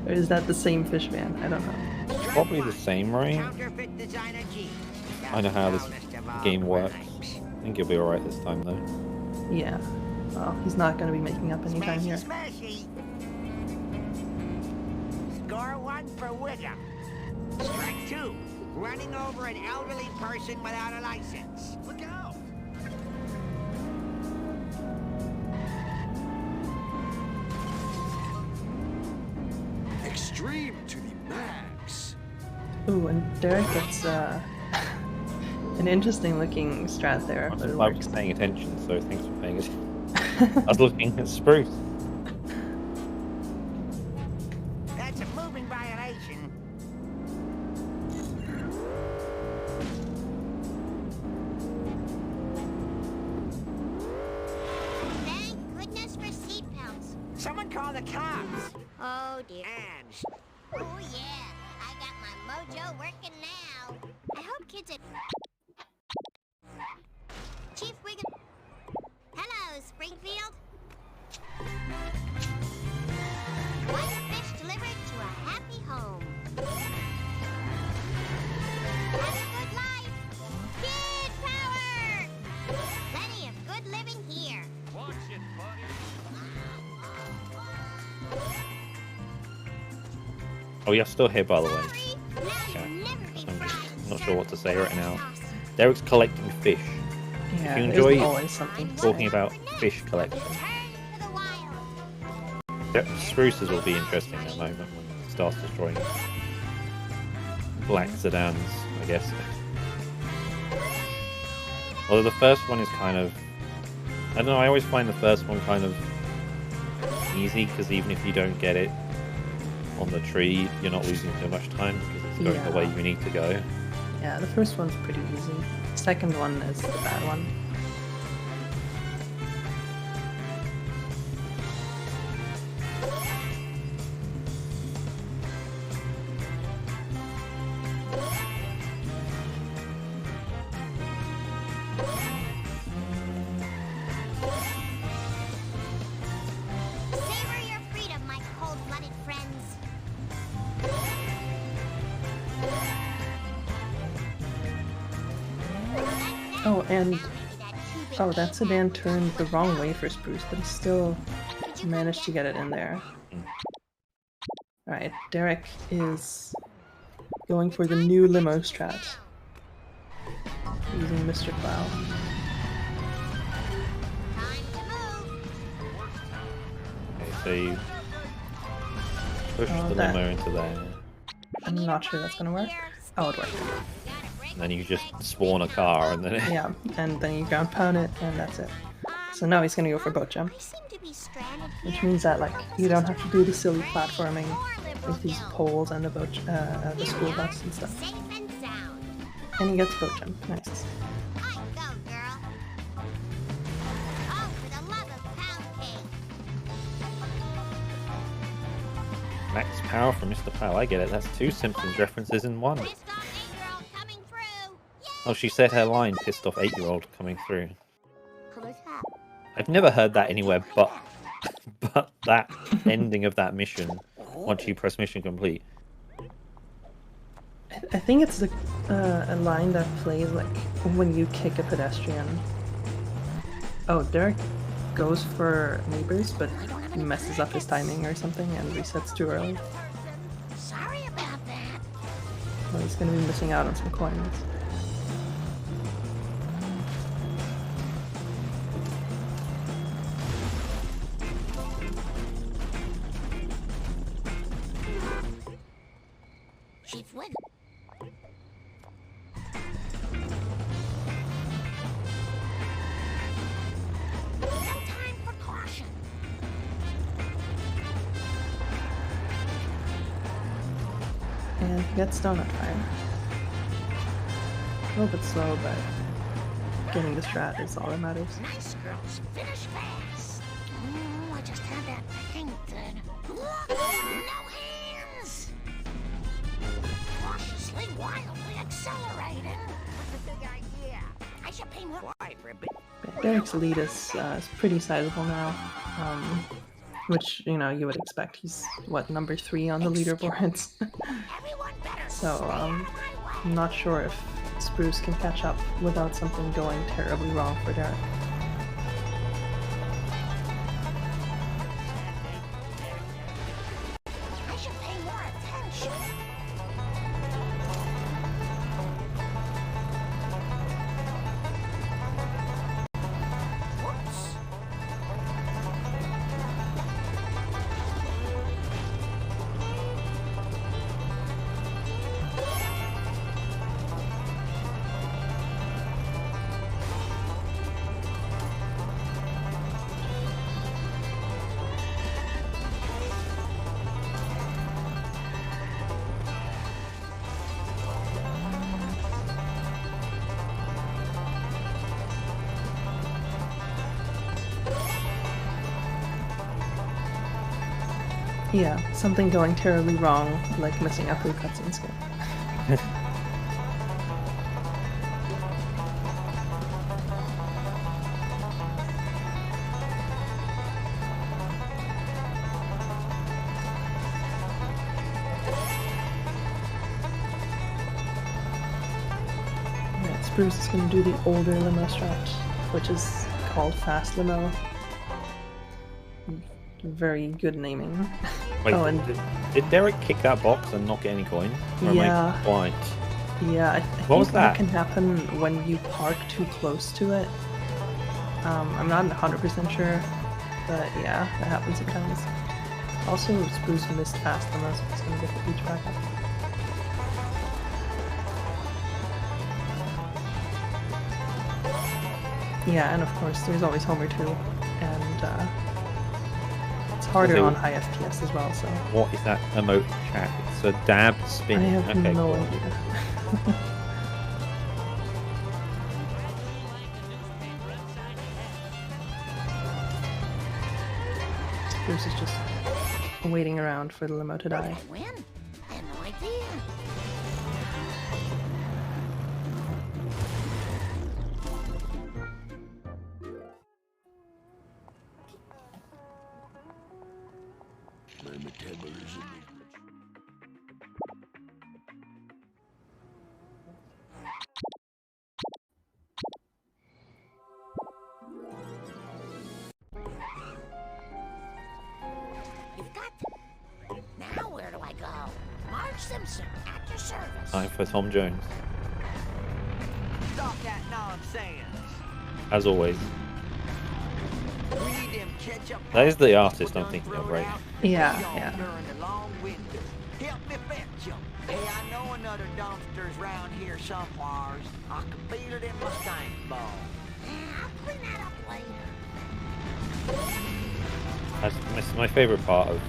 Speaker 4: Or is that the same fish fan? I don't know.
Speaker 1: Probably the same, right? I know how this game works. I think he'll be alright this time though.
Speaker 4: Yeah. Well, he's not going to be making up anytime here.
Speaker 8: Score 1 for Wiggum. Strike 2, running over an elderly person without a license. Look out!
Speaker 9: Extreme to the max.
Speaker 4: Ooh, and Derek gets an interesting looking strat there, but it
Speaker 1: I
Speaker 4: works.
Speaker 1: was paying attention, so thanks for paying attention. I was looking at Spruce.
Speaker 8: That's a moving violation.
Speaker 7: Thank goodness for seatbelts.
Speaker 8: Someone call the cops.
Speaker 7: Oh dear.
Speaker 8: And
Speaker 7: Oh yeah, I got my mojo working now. I hope kids at Chief Wiggum. Hello, Springfield. One fish delivered to a happy home. Have a good life. Kid power. Plenty of good living here.
Speaker 5: Watch it, buddy.
Speaker 1: Oh, you're still here, by the way.
Speaker 7: Sorry. Now
Speaker 1: Okay.
Speaker 7: you'll never be
Speaker 1: So I'm
Speaker 7: proud.
Speaker 1: just not sure what to say right now. Derek's collecting fish.
Speaker 4: Yeah,
Speaker 1: If you
Speaker 4: there's
Speaker 1: enjoy
Speaker 4: always something to
Speaker 1: talking
Speaker 4: say.
Speaker 1: about fish collection,
Speaker 7: Return to the wild.
Speaker 1: Spruces will be interesting at the moment when it starts destroying black sedans, I guess. Although the first one is kind of... I don't know, I always find the first one kind of easy, because even if you don't get it on the tree, you're not losing too much time, because it's going the way you need to go.
Speaker 4: Yeah, the first one's pretty easy. The second one is the bad one.
Speaker 7: Savor your freedom, my cold-blooded friends.
Speaker 4: Oh, and oh, that sedan turned the wrong way for Spruce, but he still managed to get it in there. Alright, Derek is going for the new limo strat. Using Mr. Plow.
Speaker 1: Okay, so you push
Speaker 4: Oh,
Speaker 1: the
Speaker 4: that-
Speaker 1: limo into there.
Speaker 4: I'm not sure that's gonna work. Oh, it worked.
Speaker 1: And then you just spawn a car, and then
Speaker 4: Yeah, and then you ground pound it, and that's it. So now he's gonna go for boat jump,
Speaker 7: We seem to be stranded
Speaker 4: which
Speaker 7: here.
Speaker 4: means that like you don't have to do the silly platforming with these poles and the school bus and stuff.
Speaker 7: Safe and sound.
Speaker 4: And he gets boat jump. Nice.
Speaker 7: I go, girl. Oh, for the love of pound cake.
Speaker 1: max power from Mr. Pal. I get it. That's 2 Simpsons references in one.
Speaker 7: Pissed off 8-year-old coming through.
Speaker 1: Oh, she said her line, pissed off 8-year-old coming through.
Speaker 7: Who's that?
Speaker 1: I've never heard that anywhere but that ending of that mission, once you press mission complete.
Speaker 4: I think it's a line that plays like when you kick a pedestrian. Oh, Derek goes for neighbors, but messes up his timing or something and resets too early.
Speaker 7: Sorry about that.
Speaker 4: Well, he's gonna be missing out on some coins.
Speaker 7: Chief Wig. No time for caution.
Speaker 4: And he gets donut fire. A little bit slow, but getting the strat is all that matters.
Speaker 7: Nice girls, finish fast. Oh, I just had that painted. Look, no hands. Cautiously, wildly accelerating. What's the big idea? I should pay more. Why for a bit?
Speaker 4: Derek's lead is pretty sizable now, which, you know, you would expect. He's, what, number 3 on the leaderboards?
Speaker 7: Everyone better
Speaker 4: So,
Speaker 7: stay out of my way.
Speaker 4: I'm not sure if Spruce can catch up without something going terribly wrong for Derek.
Speaker 7: I should pay more attention. Whoops.
Speaker 4: Yeah, something going terribly wrong, like missing a food cutscene skip. Yeah, Spruce is going to do the older limo strat, which is called fast limo. Very good naming.
Speaker 1: Wait,
Speaker 4: Oh, and
Speaker 1: did Derek kick that box and not get any coins? Or am I
Speaker 4: Yeah.
Speaker 1: blind?
Speaker 4: yeah, I
Speaker 1: What was
Speaker 4: think
Speaker 1: that?
Speaker 4: can happen when you park too close to it. I'm not 100% sure, but yeah, that happens sometimes. Also, Spruce missed fast limos, so he's gonna get the beach back up. Yeah, and of course, there's always Homer too, and it's harder
Speaker 1: there-
Speaker 4: on high FPS as well. So
Speaker 1: What is that emote chat? It's a dab spin.
Speaker 4: I have
Speaker 1: Okay,
Speaker 4: no
Speaker 1: cool.
Speaker 4: idea. Spruce is just waiting around for the limo to die.
Speaker 7: Win? I had no idea.
Speaker 9: My metabolism.
Speaker 7: You've got to. Now where do I go? Marge Simpson, at your service.
Speaker 1: Time for Tom Jones,
Speaker 8: Stop that nonsense.
Speaker 1: as always.
Speaker 8: We need them ketchup
Speaker 1: That is the
Speaker 8: packets
Speaker 1: artist
Speaker 8: we're
Speaker 1: I'm
Speaker 8: done
Speaker 1: thinking of,
Speaker 8: throwing
Speaker 1: right?
Speaker 8: out.
Speaker 4: Yeah,
Speaker 8: Y'all
Speaker 4: yeah.
Speaker 8: during the long winter. Help me fetch 'em. Hey, I know another dumpster's round here somewhere. I can feel it in my stank ball.
Speaker 7: Yeah, I'll clean that up later.
Speaker 1: My favorite part of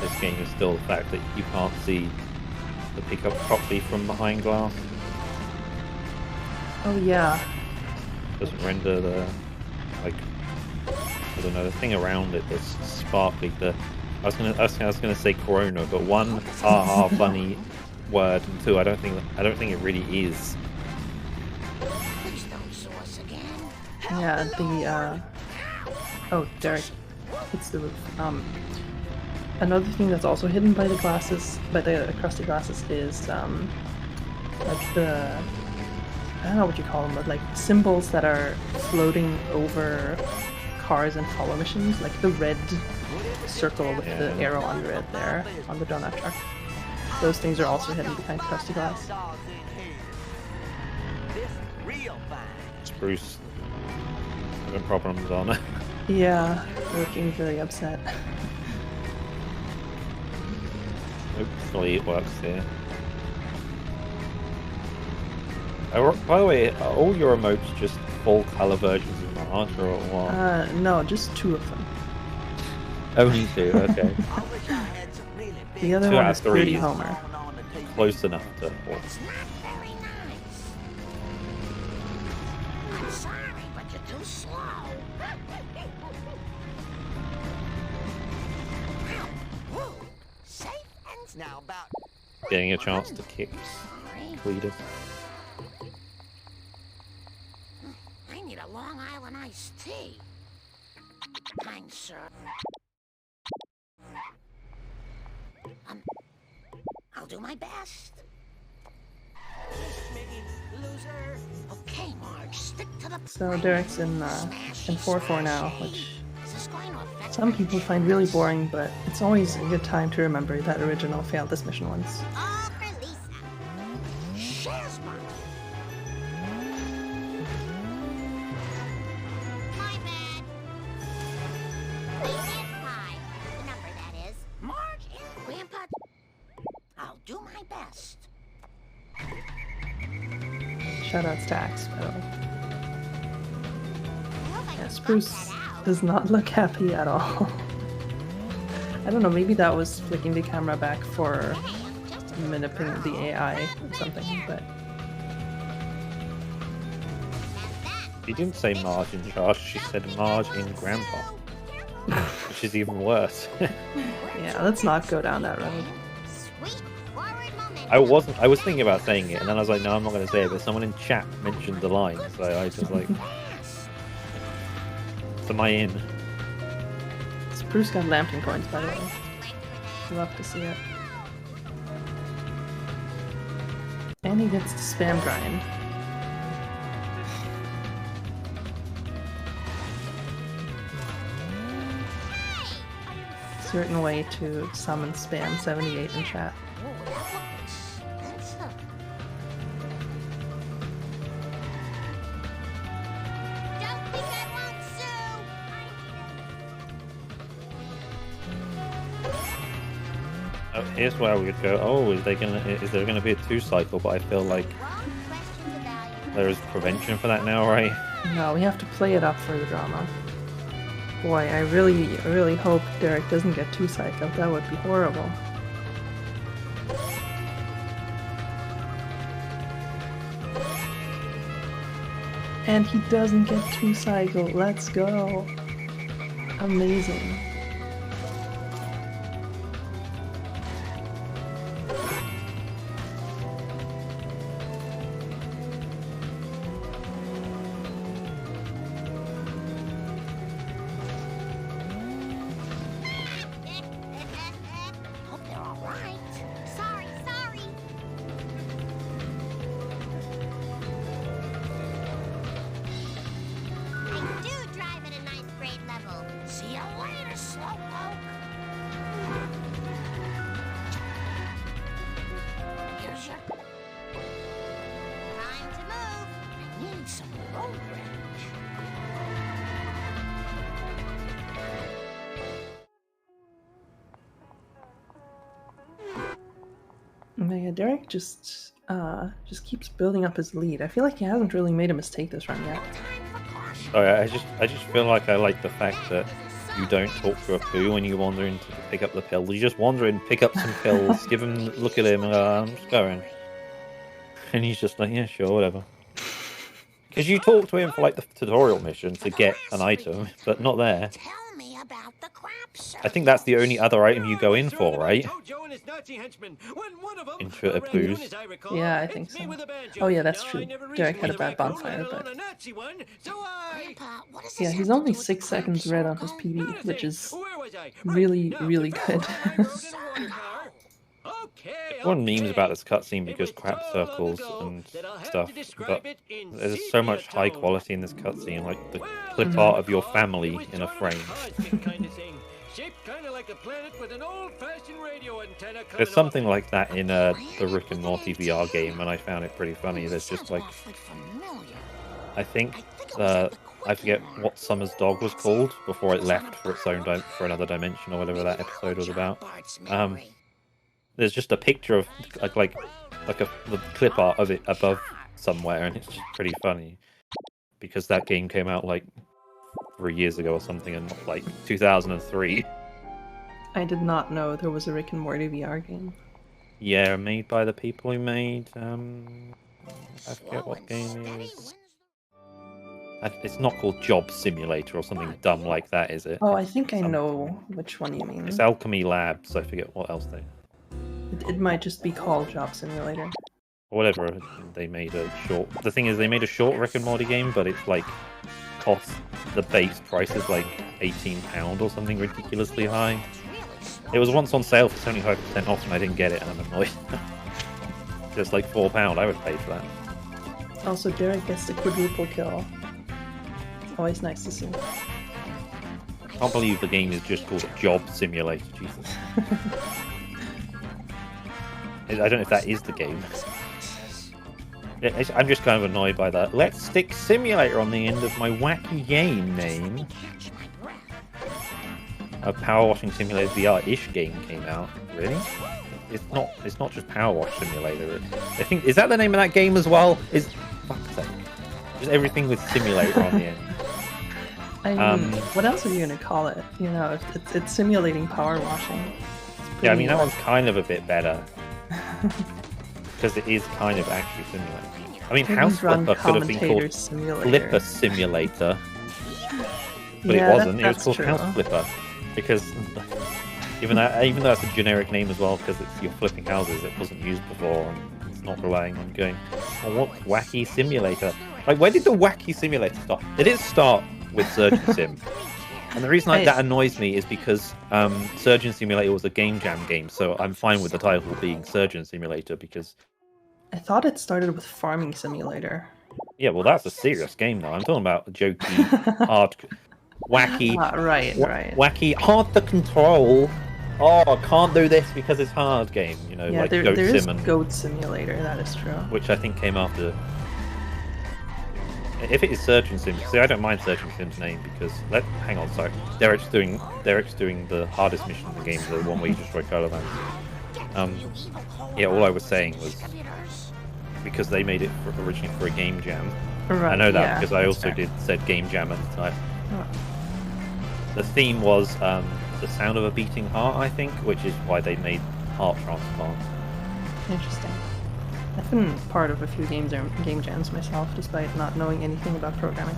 Speaker 1: this game is still the fact that you can't see the pickup properly from behind glass.
Speaker 4: Oh yeah.
Speaker 1: Doesn't render the, like, I don't know, the thing around it that's sparkly. I was gonna say Corona, but one, funny word, and two, I don't think it really is.
Speaker 7: Please don't sue us again.
Speaker 4: Yeah, the oh, Derek hits the roof. Another thing that's also hidden by the glasses, by the crusty glasses, is like the, I don't know what you call them, but like symbols that are floating over cars and follow missions, like the red circle with the arrow under it there on the donut truck. Those things are also hidden behind crusty glass.
Speaker 1: Spruce having problems on it.
Speaker 4: Yeah, looking very upset.
Speaker 1: Hopefully it works here. By the way, are all your emotes just full color versions of Marge or what?
Speaker 4: No, just 2 of them.
Speaker 1: Only 2, okay.
Speaker 4: The other
Speaker 1: Two
Speaker 4: one
Speaker 1: out
Speaker 4: is
Speaker 1: of three
Speaker 4: Pretty
Speaker 1: is
Speaker 4: Homer.
Speaker 1: Close enough to.
Speaker 7: It's not very nice. I'm sorry, but you're too slow. Ow. Whoa. Safe and
Speaker 8: Now about
Speaker 1: Getting a chance to kick
Speaker 7: sorry.
Speaker 1: Cletus.
Speaker 7: I need a Long Island iced tea. Kind sir. I'll do my best. Loser. Okay, Marge, stick to the
Speaker 4: So Derek's in 4-4 now, which
Speaker 7: Is this going to affect
Speaker 4: some
Speaker 7: my
Speaker 4: people find really boring, but it's always a good time to remember that original failed this mission once.
Speaker 7: all for Lisa? Shazma. My bad. Maybe it's 5. The number, that is. Marge and Grandpa. I'll do my best.
Speaker 4: Shoutouts to Axe, by the way.
Speaker 7: I hope I
Speaker 4: Yeah,
Speaker 7: can
Speaker 4: Spruce
Speaker 7: bump that out.
Speaker 4: does not look happy at all. I don't know, maybe that was flicking the camera back for
Speaker 7: Hey, I'm just a
Speaker 4: manipulating the AI or something, but
Speaker 1: She didn't say Marge in charge, she said Marge in Grandpa. Which is even worse.
Speaker 4: yeah, let's not go down that road.
Speaker 7: Sweet forward momentum.
Speaker 1: I was thinking about saying it, and then I was like, no, I'm not going to say it, but someone in chat mentioned the line, so I just like, am I in?
Speaker 4: Spruce got lambton coins, by the way. Love to see it. And he gets to spam grind. Certain way to summon spam 78 in chat.
Speaker 7: Ooh, that looks expensive. Don't think I won't sue.
Speaker 1: Oh, here's where we would go. Oh, is there gonna be a 2-cycle? But I feel like
Speaker 7: Wrong questions about you.
Speaker 1: there is prevention for that now, right?
Speaker 4: No, we have to play it up for the drama. Boy, I really hope Derek doesn't get too psyched. That would be horrible. And he doesn't get too psyched. Let's go. Amazing.
Speaker 7: Hope they're all right. Sorry, sorry. I do drive at a ninth grade level. See you later, slowpoke. Here's your... Time to move. I need some road rage.
Speaker 4: yeah, Derek just keeps building up his lead. I feel like he hasn't really made a mistake this run yet.
Speaker 1: Sorry, I just feel like I like the fact that you don't talk to a poo when you wander in to pick up the pills. You just wander in, pick up some pills, give him, look at him, and I'm just going. And he's just like, yeah, sure, whatever. Because you talk to him for like the tutorial mission to get an item, but not there.
Speaker 7: Tell me about the crap circle.
Speaker 1: I think that's the only other item you go in for, right? Into a poos.
Speaker 4: Yeah, I think so. Oh yeah, that's true. Derek had a bad bonfire, but
Speaker 7: Grandpa, what is
Speaker 4: yeah,
Speaker 7: this
Speaker 4: he's
Speaker 7: have to
Speaker 4: only
Speaker 7: do with
Speaker 4: 6 seconds red on his
Speaker 7: circle?
Speaker 4: PB, which is really, really good.
Speaker 1: Everyone memes about this cutscene because crap circles and stuff, but there's so much high quality in this cutscene, like the clip art of your family in a frame. There's something like that in the Rick and Morty VR game, and I found it pretty funny. There's just like, I think I forget what Summer's dog was called before it left for its own for another dimension or whatever that episode was about. There's just a picture of like the clip art of it above somewhere, and it's just pretty funny because that game came out like 3 years ago or something, and not like 2003.
Speaker 4: I did not know there was a Rick and Morty VR game.
Speaker 1: Yeah, made by the people who made I forget what game it is. It's not called Job Simulator or something dumb like that, is it?
Speaker 4: Oh, I think I know which one you mean.
Speaker 1: It's Alchemy Labs. I forget what else they.
Speaker 4: It might just be called Job Simulator.
Speaker 1: Or whatever. They made a short. The thing is, they made a short Rick and Morty game, but it's like cost the base price is like £18 or something ridiculously high. It was once on sale for 75% off, and I didn't get it, and I'm annoyed. Just like £4, I would pay for that.
Speaker 4: Also, Derek gets the quadruple kill. It's always nice to see.
Speaker 1: I can't believe the game is just called Job Simulator. Jesus. I don't know if that is the game. I'm just kind of annoyed by that. Let's stick simulator on the end of my wacky game name. A Power Washing Simulator VR-ish game came out. Really? It's not just Power Wash Simulator. I think, is that the name of that game as well? Fuck's sake. Just everything with simulator on the end.
Speaker 4: I mean, what else are you gonna call it? You know, it's simulating power washing.
Speaker 1: Yeah, I mean that one's kind of a bit better. Because it is kind of actually simulating. I mean, House Flipper could have been called Flipper Simulator. But
Speaker 4: yeah,
Speaker 1: it wasn't, it was called
Speaker 4: true.
Speaker 1: House Flipper. Because even though that's a generic name as well, because you're flipping houses, it wasn't used before, and it's not relying on going, oh, what wacky simulator? Like, where did the wacky simulator start? It did start with Surgeon Sim. And the reason that annoys me is because Surgeon Simulator was a Game Jam game, so I'm fine with the title being Surgeon Simulator, because...
Speaker 4: I thought it started with Farming Simulator.
Speaker 1: Yeah, well, that's a serious game, though. I'm talking about jokey, hard... Wacky,
Speaker 4: right.
Speaker 1: Wacky, hard to control. Oh, I can't do this because it's hard game. You know,
Speaker 4: yeah,
Speaker 1: like
Speaker 4: there
Speaker 1: Goat
Speaker 4: is
Speaker 1: Sim and,
Speaker 4: Goat Simulator. That is true.
Speaker 1: Which I think came after. If it is Surgeon Sim, see, I don't mind Surgeon Sim's name because hang on, sorry. Derek's doing the hardest mission in the game, the one where you destroy caravans. Yeah, all I was saying was because they made it originally for a game jam.
Speaker 4: Right,
Speaker 1: I know that
Speaker 4: yeah,
Speaker 1: because I also
Speaker 4: fair.
Speaker 1: said game jam at the time.
Speaker 4: Oh.
Speaker 1: The theme was the sound of a beating heart, I think, which is why they made Heart Transplant.
Speaker 4: Interesting. I've been part of a few game jams myself, despite not knowing anything about programming.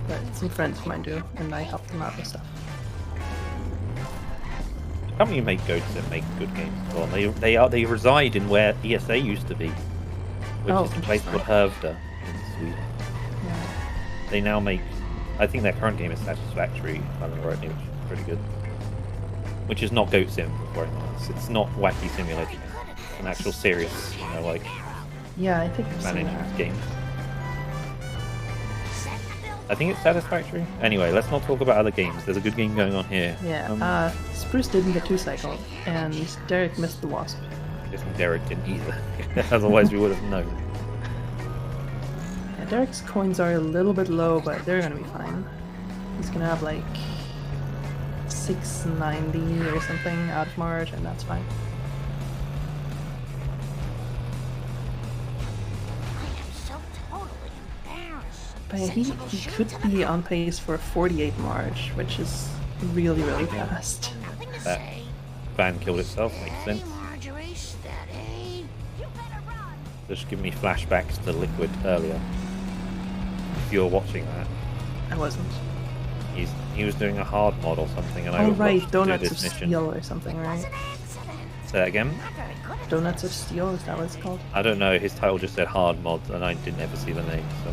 Speaker 4: But some friends of mine do, and I help them out with stuff.
Speaker 1: The company who make Goats and make good games as well. They reside in where ESA used to be, which is a place called Hervda in Sweden.
Speaker 4: Yeah.
Speaker 1: They now make. I think their current game is Satisfactory, if I remember rightly, which is pretty good. Which is not Goat Sim, for instance. It's not wacky simulating. It's an actual serious, like.
Speaker 4: Yeah, I think I've seen
Speaker 1: management
Speaker 4: that.
Speaker 1: game. I think it's Satisfactory. Anyway, let's not talk about other games. There's a good game going on here.
Speaker 4: Yeah. Spruce didn't get 2-cycled, and Derek missed the Wasp.
Speaker 1: I guess Derek didn't either. Otherwise, we would have known.
Speaker 4: Yeah, Derek's coins are a little bit low, but they're gonna be fine. He's gonna have like 690 or something out of March, and that's fine. But he could be on pace for a 48 March, which is really, really fast.
Speaker 1: That van killed itself, makes sense.
Speaker 7: Marjorie, steady.
Speaker 1: Just give me flashbacks to Liquid earlier. If you're watching that.
Speaker 4: I wasn't.
Speaker 1: He was doing a hard mod or something, and I
Speaker 4: Oh
Speaker 1: watched
Speaker 4: right,
Speaker 1: him do
Speaker 4: Donuts of
Speaker 1: this mission.
Speaker 4: Steel or something, right?
Speaker 1: Say that again?
Speaker 4: Donuts of Steel, is that what it's called?
Speaker 1: I don't know, his title just said hard mod, and I didn't ever see the name, so...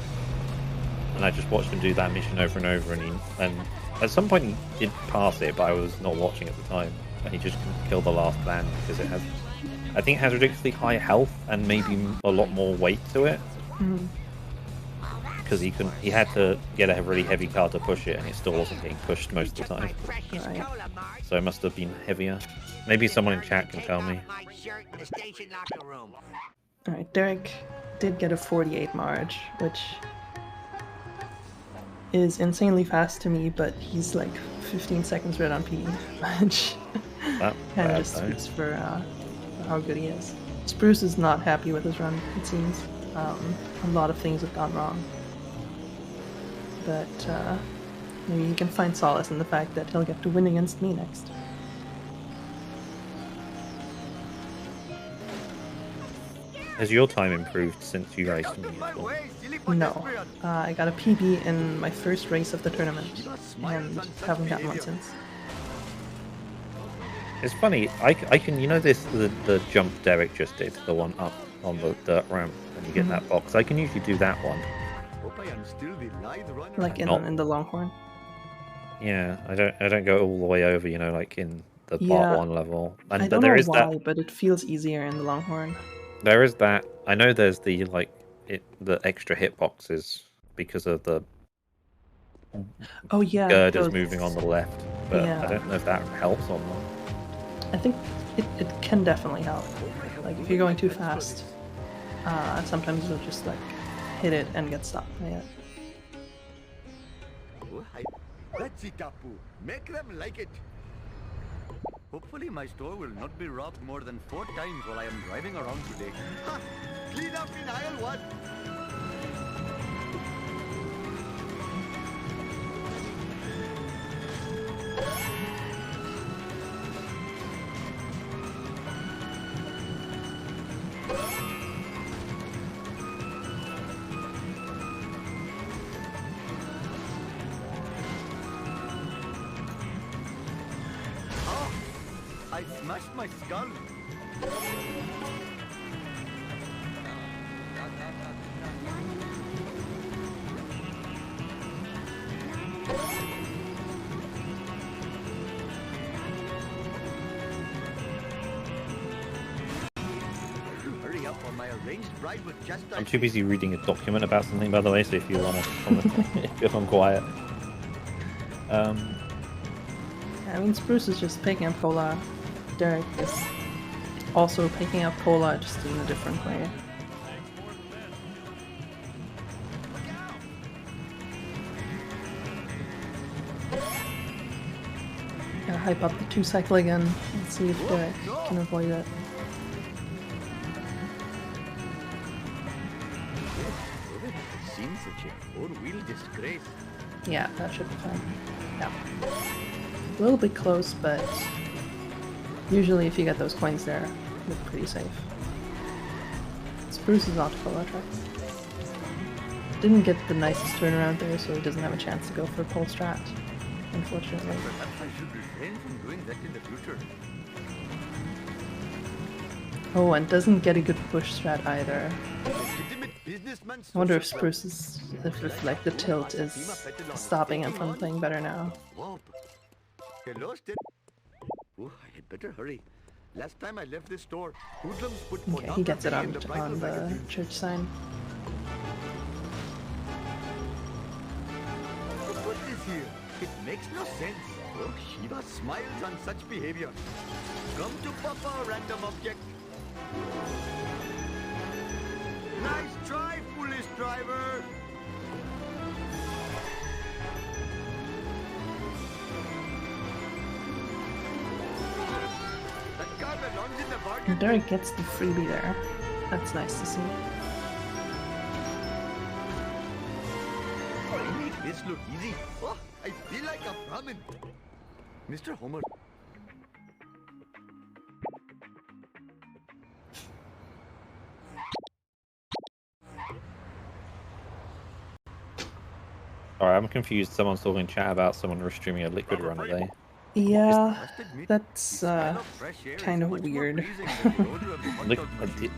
Speaker 1: And I just watched him do that mission over and over, and at some point he did pass it, but I was not watching at the time, and he just couldn't kill the last van, because it has... I think it has ridiculously high health, and maybe a lot more weight to it.
Speaker 4: Mm.
Speaker 1: Because he had to get a really heavy car to push it, and it still wasn't getting pushed most of the time.
Speaker 4: Right.
Speaker 1: So it must have been heavier. Maybe someone in chat can tell me.
Speaker 4: Alright, Derek did get a 48 March, which is insanely fast to me, but he's like 15 seconds red on P, which kind of just speaks for how good he is. Spruce is not happy with his run, it seems. A lot of things have gone wrong. But maybe he can find solace in the fact that he'll get to win against me next.
Speaker 1: Has your time improved since you raced me?
Speaker 4: No. I got a PB in my first race of the tournament, and haven't gotten one since.
Speaker 1: It's funny, I can, you know the jump Derek just did, the one up on the dirt ramp, and you get that box. I can usually do that one.
Speaker 4: Like in the Longhorn?
Speaker 1: Yeah, I don't go all the way over, you know, like in the
Speaker 4: Yeah,
Speaker 1: part 1 level. And
Speaker 4: I don't
Speaker 1: there
Speaker 4: know
Speaker 1: is
Speaker 4: why,
Speaker 1: that.
Speaker 4: but it feels easier in the Longhorn.
Speaker 1: There is that. I know there's the the extra hitboxes because of the
Speaker 4: Oh yeah,
Speaker 1: girders
Speaker 4: those-
Speaker 1: moving on the left, but
Speaker 4: Yeah.
Speaker 1: I don't know if that helps or not.
Speaker 4: I think it can definitely help. Like if you're going too fast, sometimes you'll just like hit it and get stopped by it.
Speaker 8: That's it, Apu. Make them like it. Hopefully my store will not be robbed more than 4 times while I am driving around today. Ha! Clean up in aisle 1. I smashed my skull. Hurry up, or my arranged bride was just.
Speaker 1: I'm too busy reading a document about something, by the way, so if you want to comment, if I'm quiet.
Speaker 4: I mean, Spruce is just picking up cola. Derek is also picking up cola, just in a different way. Gotta hype up the 2-cycle again and see if Derek can avoid it.
Speaker 8: Seems such a 4-wheel disgrace.
Speaker 4: Yeah, that should be fine. Yeah. A little bit close, but usually if you get those coins there, you're pretty safe. Spruce is off to cola track. Didn't get the nicest turnaround there, so he doesn't have a chance to go for pole strat, unfortunately.
Speaker 8: Perhaps I should refrain from doing that in the future.
Speaker 4: Oh, and doesn't get a good push strat either.
Speaker 8: Legitimate businessman.
Speaker 4: I wonder if Spruce is, if like the tilt is stopping him from playing better now.
Speaker 8: Whoa. Hello, Oh, I had better hurry. Last time I left this store, hoodlums put
Speaker 4: Okay, he gets it on
Speaker 8: the
Speaker 4: the church sign.
Speaker 8: What is here? It makes no sense. Oh, Shiva smiles on such behavior. Come to Papa, random object. Nice try, foolish driver. That car belongs in the bargain.
Speaker 4: Derek gets the freebie there. That's nice to see.
Speaker 8: This look easy. Oh, I feel like a Brahmin. Mr. Homer.
Speaker 1: Alright, I'm confused. Someone's talking chat about someone streaming a liquid run, are they?
Speaker 4: Yeah, that's kind of weird.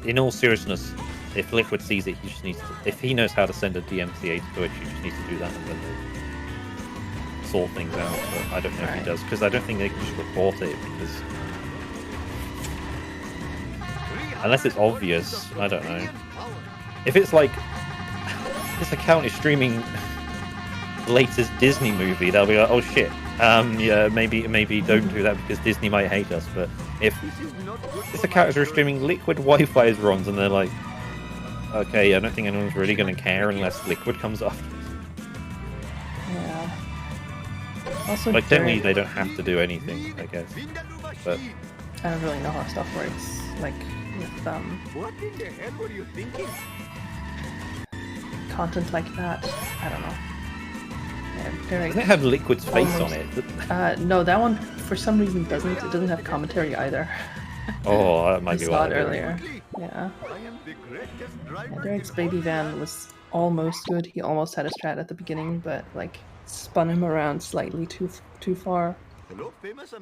Speaker 1: In all seriousness, if Liquid sees it, he just needs to. If he knows how to send a DMCA to Twitch, he just needs to do that and then we'll sort things out. But I don't know if he does, because I don't think they can just report it, because unless it's obvious, I don't know. If it's like this account is streaming the latest Disney movie, they'll be like, oh shit. Yeah, maybe don't do that because Disney might hate us. But if this account is streaming Liquid Wi-Fi runs, and they're like, okay, I don't think anyone's really going to care unless Liquid comes after us.
Speaker 4: Yeah. Also,
Speaker 1: like, generally they don't have to do anything, I guess. But
Speaker 4: I don't really know how stuff works. Like with
Speaker 8: What in the hell were you thinking?
Speaker 4: content like that. I don't know.
Speaker 1: Doesn't it have Liquid's face on it?
Speaker 4: No, that one for some reason doesn't. It doesn't have commentary either.
Speaker 1: Oh, that might be
Speaker 4: why. I
Speaker 1: why.
Speaker 4: saw it earlier. Yeah. Derek's baby van was almost good. He almost had a strat at the beginning, but like spun him around slightly too far.
Speaker 8: Hello, famous.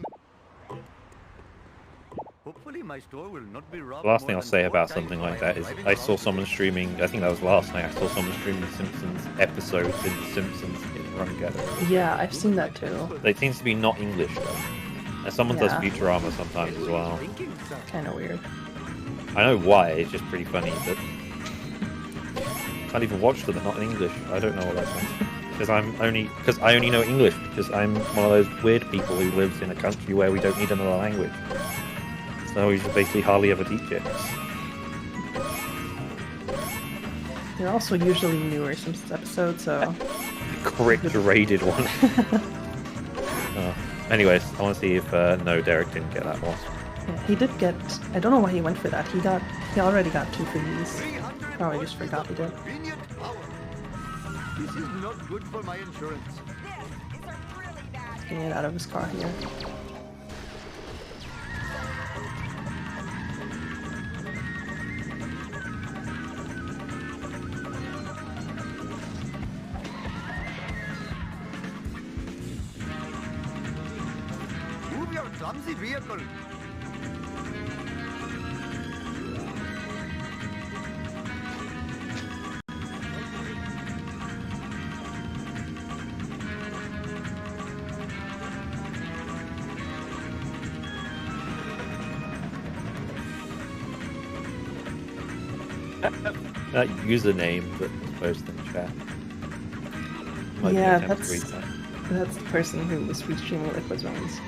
Speaker 8: Hopefully my store will not be robbed.
Speaker 1: The last thing I'll say about something like that is I saw someone streaming, I think that was last night, I saw someone streaming The Simpsons episodes in The Simpsons in Run Together.
Speaker 4: Yeah, I've seen that too.
Speaker 1: They seem to be not English though. And someone does Futurama sometimes as well.
Speaker 4: Kind of weird.
Speaker 1: I know why, it's just pretty funny that I can't even watch them, they're not in English. I don't know what that's means. Because I only know English, because I'm one of those weird people who lives in a country where we don't need another language. So we just basically hardly ever teach it.
Speaker 4: They're also usually newer Simpsons episodes, so...
Speaker 1: Correct rated one. Anyways, I want to see if no, Derek didn't get that one.
Speaker 4: Yeah, he did get... I don't know why he went for that. He already got 2 freebies. Probably just forgot he did.
Speaker 8: This is not good for my insurance.
Speaker 4: Getting it out of his car here.
Speaker 8: Move your clumsy vehicle.
Speaker 1: That username that was posted in chat.
Speaker 4: Yeah, that's the person who was restreaming Liquid Runs.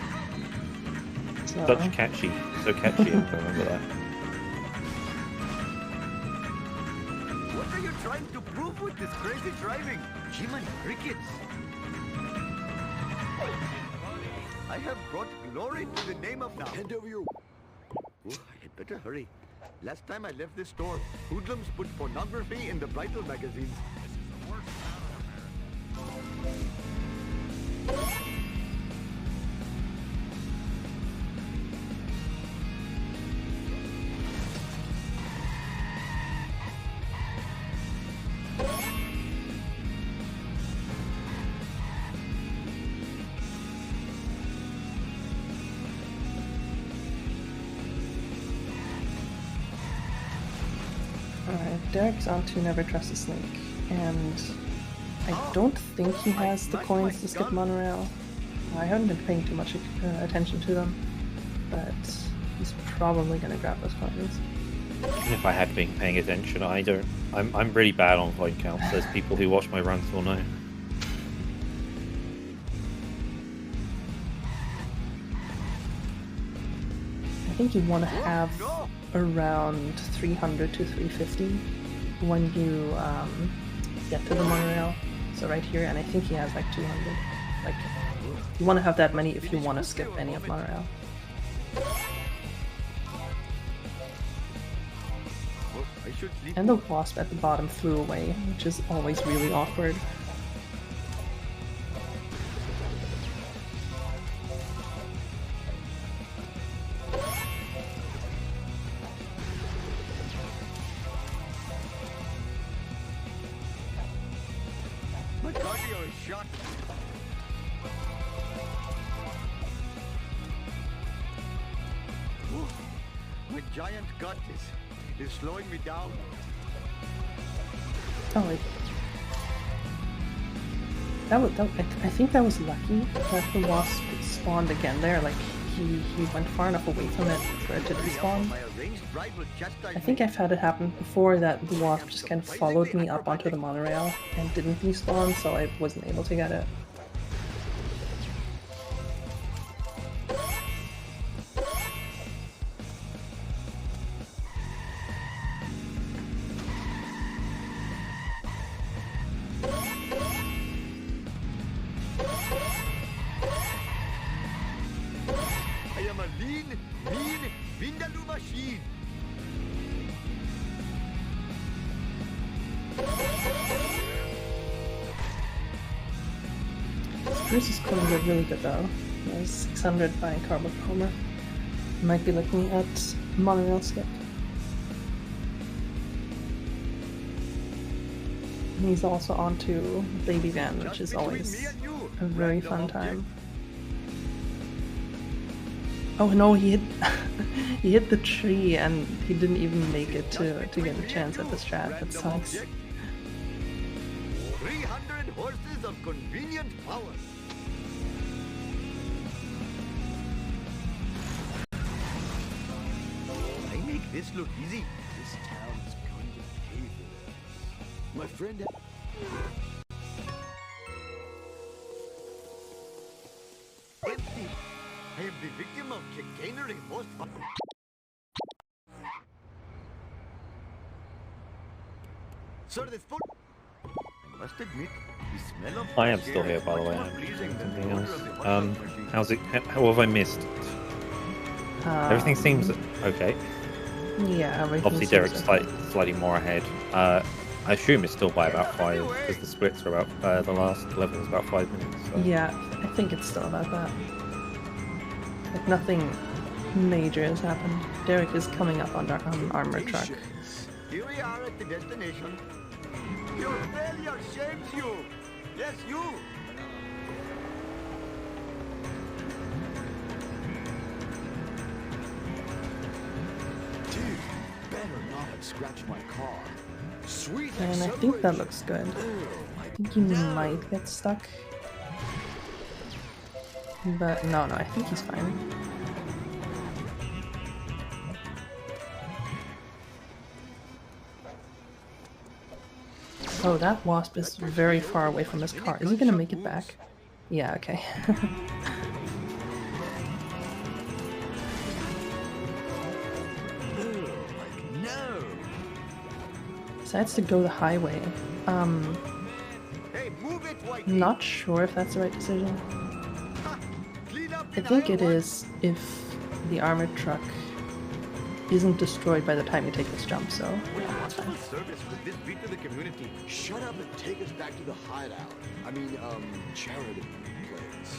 Speaker 4: So...
Speaker 1: Such catchy. So catchy, I remember that.
Speaker 8: What are you trying to prove with this crazy driving? Human crickets. I have brought glory to the name of now. Hand over your... Oh, I had better hurry. Last time I left this store, hoodlums put pornography in the bridal magazines.
Speaker 4: Derek's on to Never Trust a Snake, and I don't think he has the coins to skip monorail. I haven't been paying too much attention to them, but he's probably going to grab those coins.
Speaker 1: Even if I had been paying attention, I don't. I'm really bad on coin counts. There's people who watch my runs will know.
Speaker 4: I think you want to have around 300 to 350 when you get to the monorail. So right here, and I think he has like 200. Like, you want to have that many if you want to skip any of monorail. And the wasp at the bottom flew away, which is always really awkward.
Speaker 8: My cardio is shot. Ooh, my giant gut is slowing me down.
Speaker 4: Oh, wait. I think that was lucky that the wasp spawned again there. Like, he went far enough away from it for it to despawn. I think I've had it happen before that the wasp just kind of followed me up onto the monorail and didn't despawn, so I wasn't able to get it.
Speaker 8: I am a lean, mean, Vindaloo machine.
Speaker 4: Spruce is going really good though. He has 600 by Carbo Homer. Might be looking at monorail skip. And he's also onto Baby Van, which is always a very fun time. Oh no, he hit he hit the tree and he didn't even make it to get a chance at the strat. That sucks.
Speaker 8: 300 horses of convenient power. I make this look easy.
Speaker 9: This town is going to pay for this. My friend.
Speaker 8: Empty. I am the victim of chicanery most. Sir, this foot. I must admit, the smell of.
Speaker 1: I am still here, by the way. Something else. How's it? How have I missed? Everything seems okay.
Speaker 4: Yeah, everything
Speaker 1: Obviously,
Speaker 4: seems
Speaker 1: Derek's
Speaker 4: okay.
Speaker 1: slightly more ahead. I assume it's still by about 5 because the splits are about the last level is about 5 minutes. So.
Speaker 4: Yeah, I think it's still about that. Like nothing major has happened. Derek is coming up on our armor truck.
Speaker 8: Here we are at the destination. Your failure shames you. Yes, you.
Speaker 9: Dude, better not have scratched my car. Sweet.
Speaker 4: And I think that looks good. I think he might get stuck. But no, I think he's fine. Oh, that wasp is very far away from his car. Is he gonna make it back? Yeah, okay.
Speaker 8: No.
Speaker 4: Decides to go the highway.
Speaker 8: Hey, move it, Whitey.
Speaker 4: Not sure if that's the right decision.
Speaker 8: Clean up
Speaker 4: I think it is if the armored truck isn't destroyed by the time you take this jump, so that's fine.
Speaker 8: What service would this be to the community?
Speaker 9: Shut up and take us back to the hideout. I mean, charity place.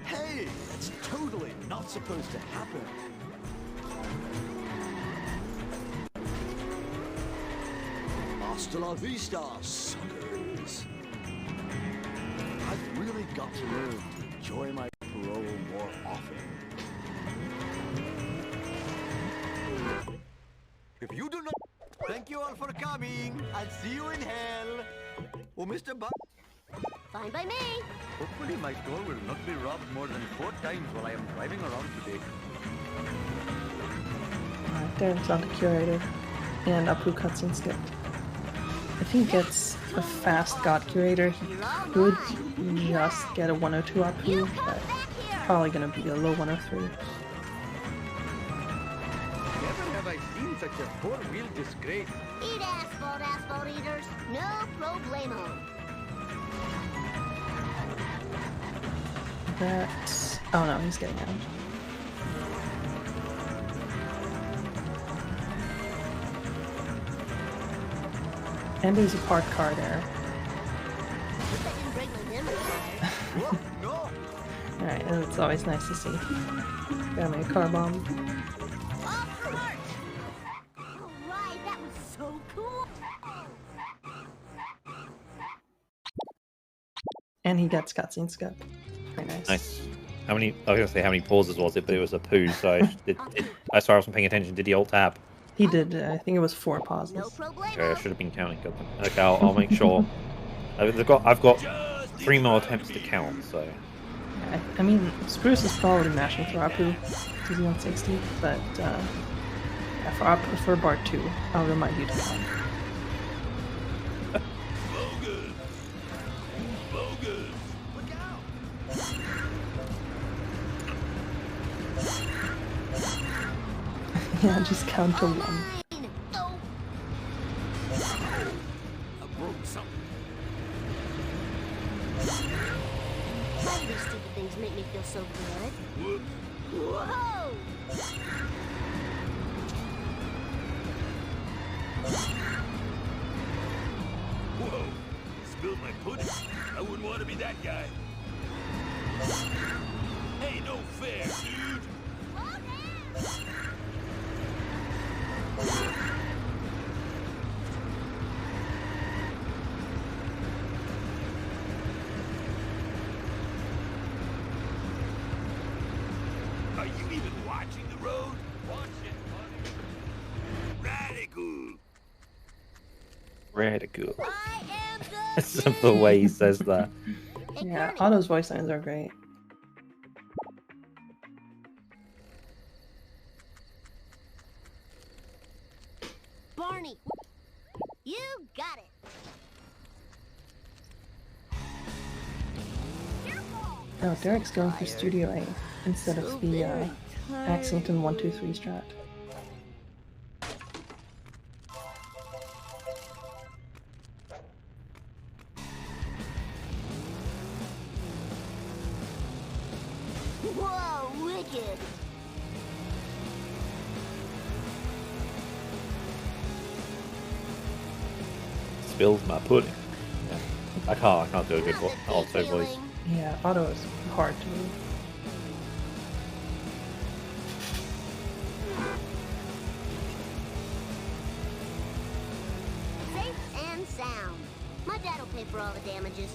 Speaker 9: Hey, that's totally not supposed to happen. Hasta la vista, suckers. I've really got to learn to enjoy my parole more often.
Speaker 8: If you do not... Thank you all for coming. I'll see you in hell. Oh, Mr. Buck.
Speaker 6: Fine by me.
Speaker 8: Hopefully my store will not be robbed more than 4 times while I am driving around today.
Speaker 4: Alright, Derek's on the curator. And Apu cutscene skipped. If he gets a fast God Curator, he could just get a 102 Apu, but probably gonna be a low 103.
Speaker 8: Never have I seen such a four-wheel disgrace.
Speaker 7: Eat asphalt eaters. No problemo.
Speaker 4: That's... oh no, he's getting out. And there's a parked car there.
Speaker 8: Whoa, no!
Speaker 4: Alright, and it's always nice to see. Got me a car bomb.
Speaker 6: Off the march! Alright, that was so cool!
Speaker 4: And he gets cutscene skip. Very nice.
Speaker 1: Nice. How many? I was gonna say how many pauses was it, but it was a poo. So I sorry, I wasn't paying attention. Did he alt tab?
Speaker 4: He did. I think it was 4 pauses.
Speaker 6: No problemo.
Speaker 1: Okay, I should have been counting. Okay, I'll make sure. I've got 3 more attempts to count. So
Speaker 4: I mean, Spruce is probably mashing for Apu because he wants 60, but yeah, for Bart 2, I'll remind you to count. Yeah, just count to 1.
Speaker 6: Oh,
Speaker 8: I broke something.
Speaker 6: why do these stupid things make me feel so good? Whoa!
Speaker 5: Whoa! Spilled my pudding. I wouldn't want to be that guy. Hey, no fair, dude. Are you even watching the road? Watch it, buddy. Radical.
Speaker 1: radical.
Speaker 6: I am the
Speaker 1: It's the way he says that.
Speaker 6: Hey,
Speaker 4: Yeah,
Speaker 6: Barney.
Speaker 4: Otto's voice lines are great.
Speaker 6: Barney, you got it.
Speaker 4: Oh, Derek's going for Studio A instead of the Accent and 1, 2, 3 strat.
Speaker 6: Whoa, wicked.
Speaker 1: Spilled my pudding. Yeah. I can't do a good alto voice.
Speaker 4: Yeah, Otto is hard to move.
Speaker 6: Safe and sound. My dad'll pay for all the damages.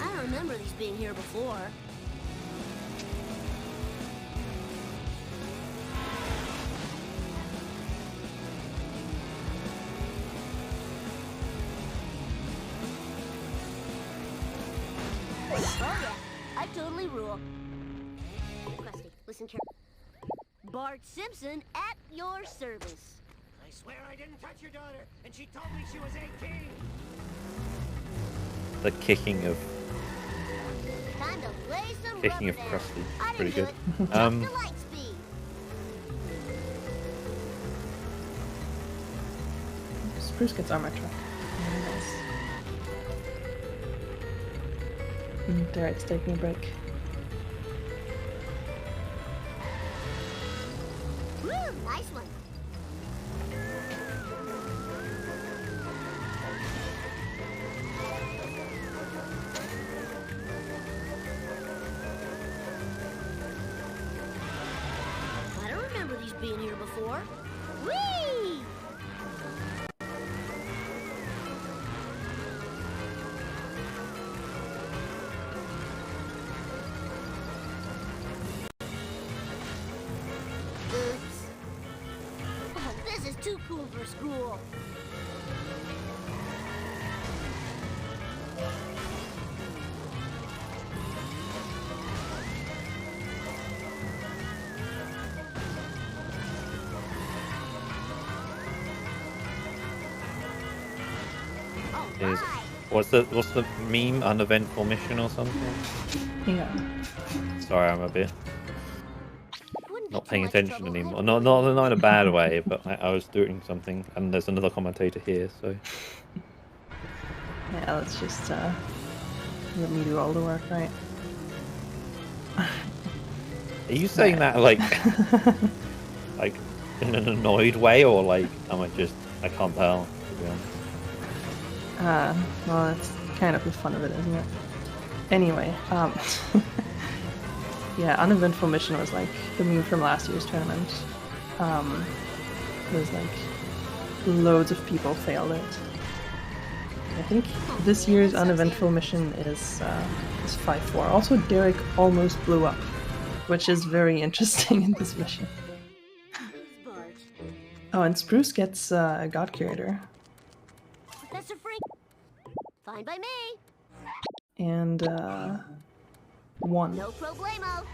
Speaker 6: I don't remember these being here before. Oh yeah, I totally rule. Krusty, listen carefully. Bart Simpson at your service.
Speaker 3: I swear I didn't touch your daughter, and she told me she was 18.
Speaker 1: The kicking of
Speaker 6: Time to play some
Speaker 1: Kicking
Speaker 6: rubber
Speaker 1: of
Speaker 6: down.
Speaker 1: Krusty.
Speaker 6: I didn't
Speaker 1: Pretty
Speaker 6: do
Speaker 1: good.
Speaker 6: it. Drop
Speaker 1: Um,
Speaker 6: to light speed.
Speaker 4: Spruce gets armor truck. Very nice. Derek's taking a break.
Speaker 6: Woo, nice one. I don't remember these being here before. Whee! Oops. Oh, this is too cool for school. All
Speaker 1: Is-
Speaker 6: right.
Speaker 1: what's the meme? Uneventful mission or something?
Speaker 4: Yeah.
Speaker 1: Sorry, I'm a bit.
Speaker 6: Wouldn't
Speaker 1: not paying attention anymore. Not in a bad way, but I was doing something, and there's another commentator here, so.
Speaker 4: Yeah, let's just let me do all the work, right?
Speaker 1: Are you saying that like, like in an annoyed way, or like I can't tell, to be honest.
Speaker 4: Well, that's kind of the fun of it, isn't it? Anyway, yeah, uneventful mission was like the meme from last year's tournament. It was like loads of people failed it. I think this year's uneventful mission is 5-4. Also, Derek almost blew up, which is very interesting in this mission. Oh, and Spruce gets a God Curator.
Speaker 6: Professor Frank. Fine by me.
Speaker 4: And 1.
Speaker 6: No problemo.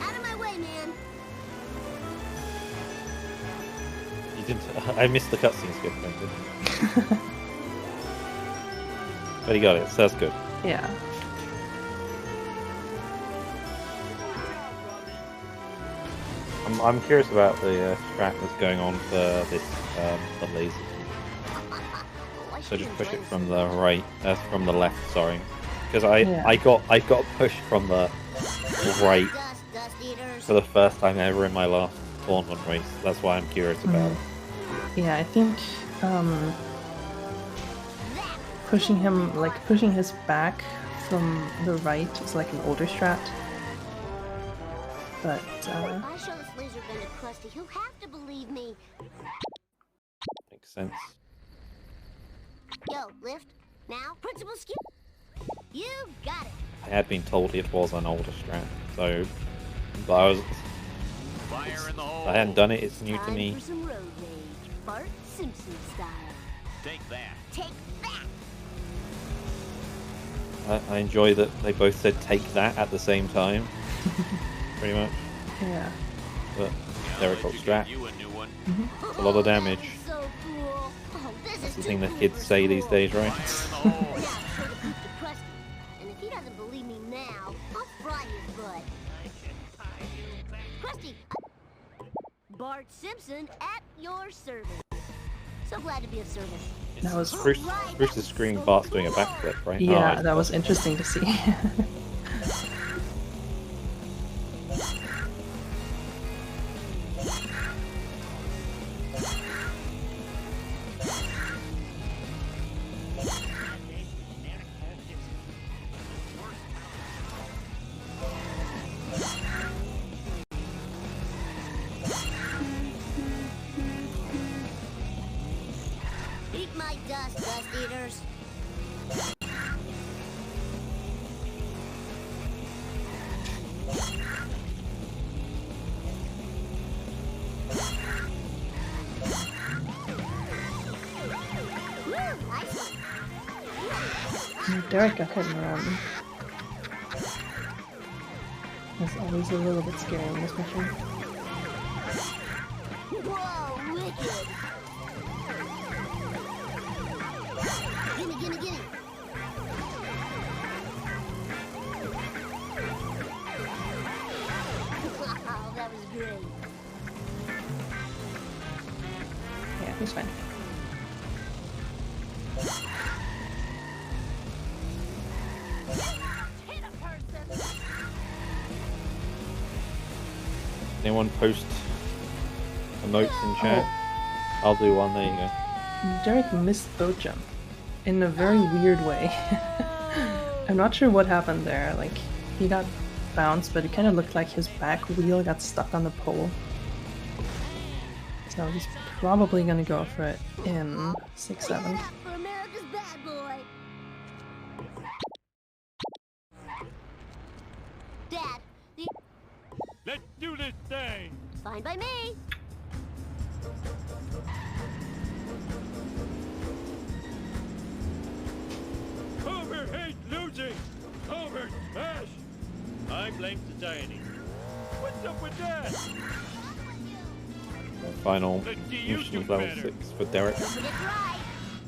Speaker 6: Out of my way, man.
Speaker 1: You didn't. I missed the cutscene skip. I did. But he got it, so that's good.
Speaker 4: Yeah.
Speaker 1: I'm curious about the strat that's going on for this the lasers. So just push it from the right, from the left. Sorry, because I got pushed from the right for the first time ever in my last tournament race. That's why I'm curious about it.
Speaker 4: Yeah, I think pushing his back from the right is like an older strat. But
Speaker 6: I show this laser gun to Krusty. He'll have to believe me.
Speaker 1: Makes sense.
Speaker 6: Yo, lift. Now, principal skip. You got it.
Speaker 1: I had been told it was an older strat, so but I hadn't done it. It's new to me.
Speaker 6: For some road rage, Bart Simpson style.
Speaker 8: Take that.
Speaker 6: Take that.
Speaker 1: I enjoy that they both said "take that" at the same time. Pretty much.
Speaker 4: yeah.
Speaker 1: But Derek got strat. It's a lot of damage.
Speaker 6: So cool. Oh, this
Speaker 1: That's
Speaker 6: is
Speaker 1: the
Speaker 6: too
Speaker 1: thing that
Speaker 6: cool.
Speaker 1: kids say these days, right?
Speaker 6: Now show the proof to Krusty. And if he doesn't believe me now, I'll fry his butt. Krusty! Bart Simpson at your service. So glad to be of service.
Speaker 4: That was
Speaker 1: Spruce is screaming Bart's doing a backflip, right?
Speaker 4: yeah,
Speaker 1: Oh,
Speaker 4: that was interesting to see.
Speaker 6: Eat my dust, dust eaters. Woo, nice one.
Speaker 4: Derek got hit in the run. That's always a little bit scary in this mission.
Speaker 6: Whoa, wicked. Gimme, gimme, gimme. Wow, that was great.
Speaker 4: Yeah, he's fine.
Speaker 6: Hit a person.
Speaker 1: Anyone post emotes in chat? I'll do one. There you go.
Speaker 4: Derek missed boat jump in a very weird way. I'm not sure what happened there. Like, he got bounced, but it kind of looked like his back wheel got stuck on the pole. So he's probably gonna go for it in 6-7.
Speaker 6: For America's bad boy. Dad,
Speaker 5: Let's do this thing.
Speaker 6: fine by me.
Speaker 5: Homer hates losing. Homer smash. I I blame society. What's up with that?
Speaker 1: Final
Speaker 5: Let's see you
Speaker 1: mission
Speaker 5: do
Speaker 1: of level
Speaker 5: better.
Speaker 1: 6 for Derek.
Speaker 6: It's right.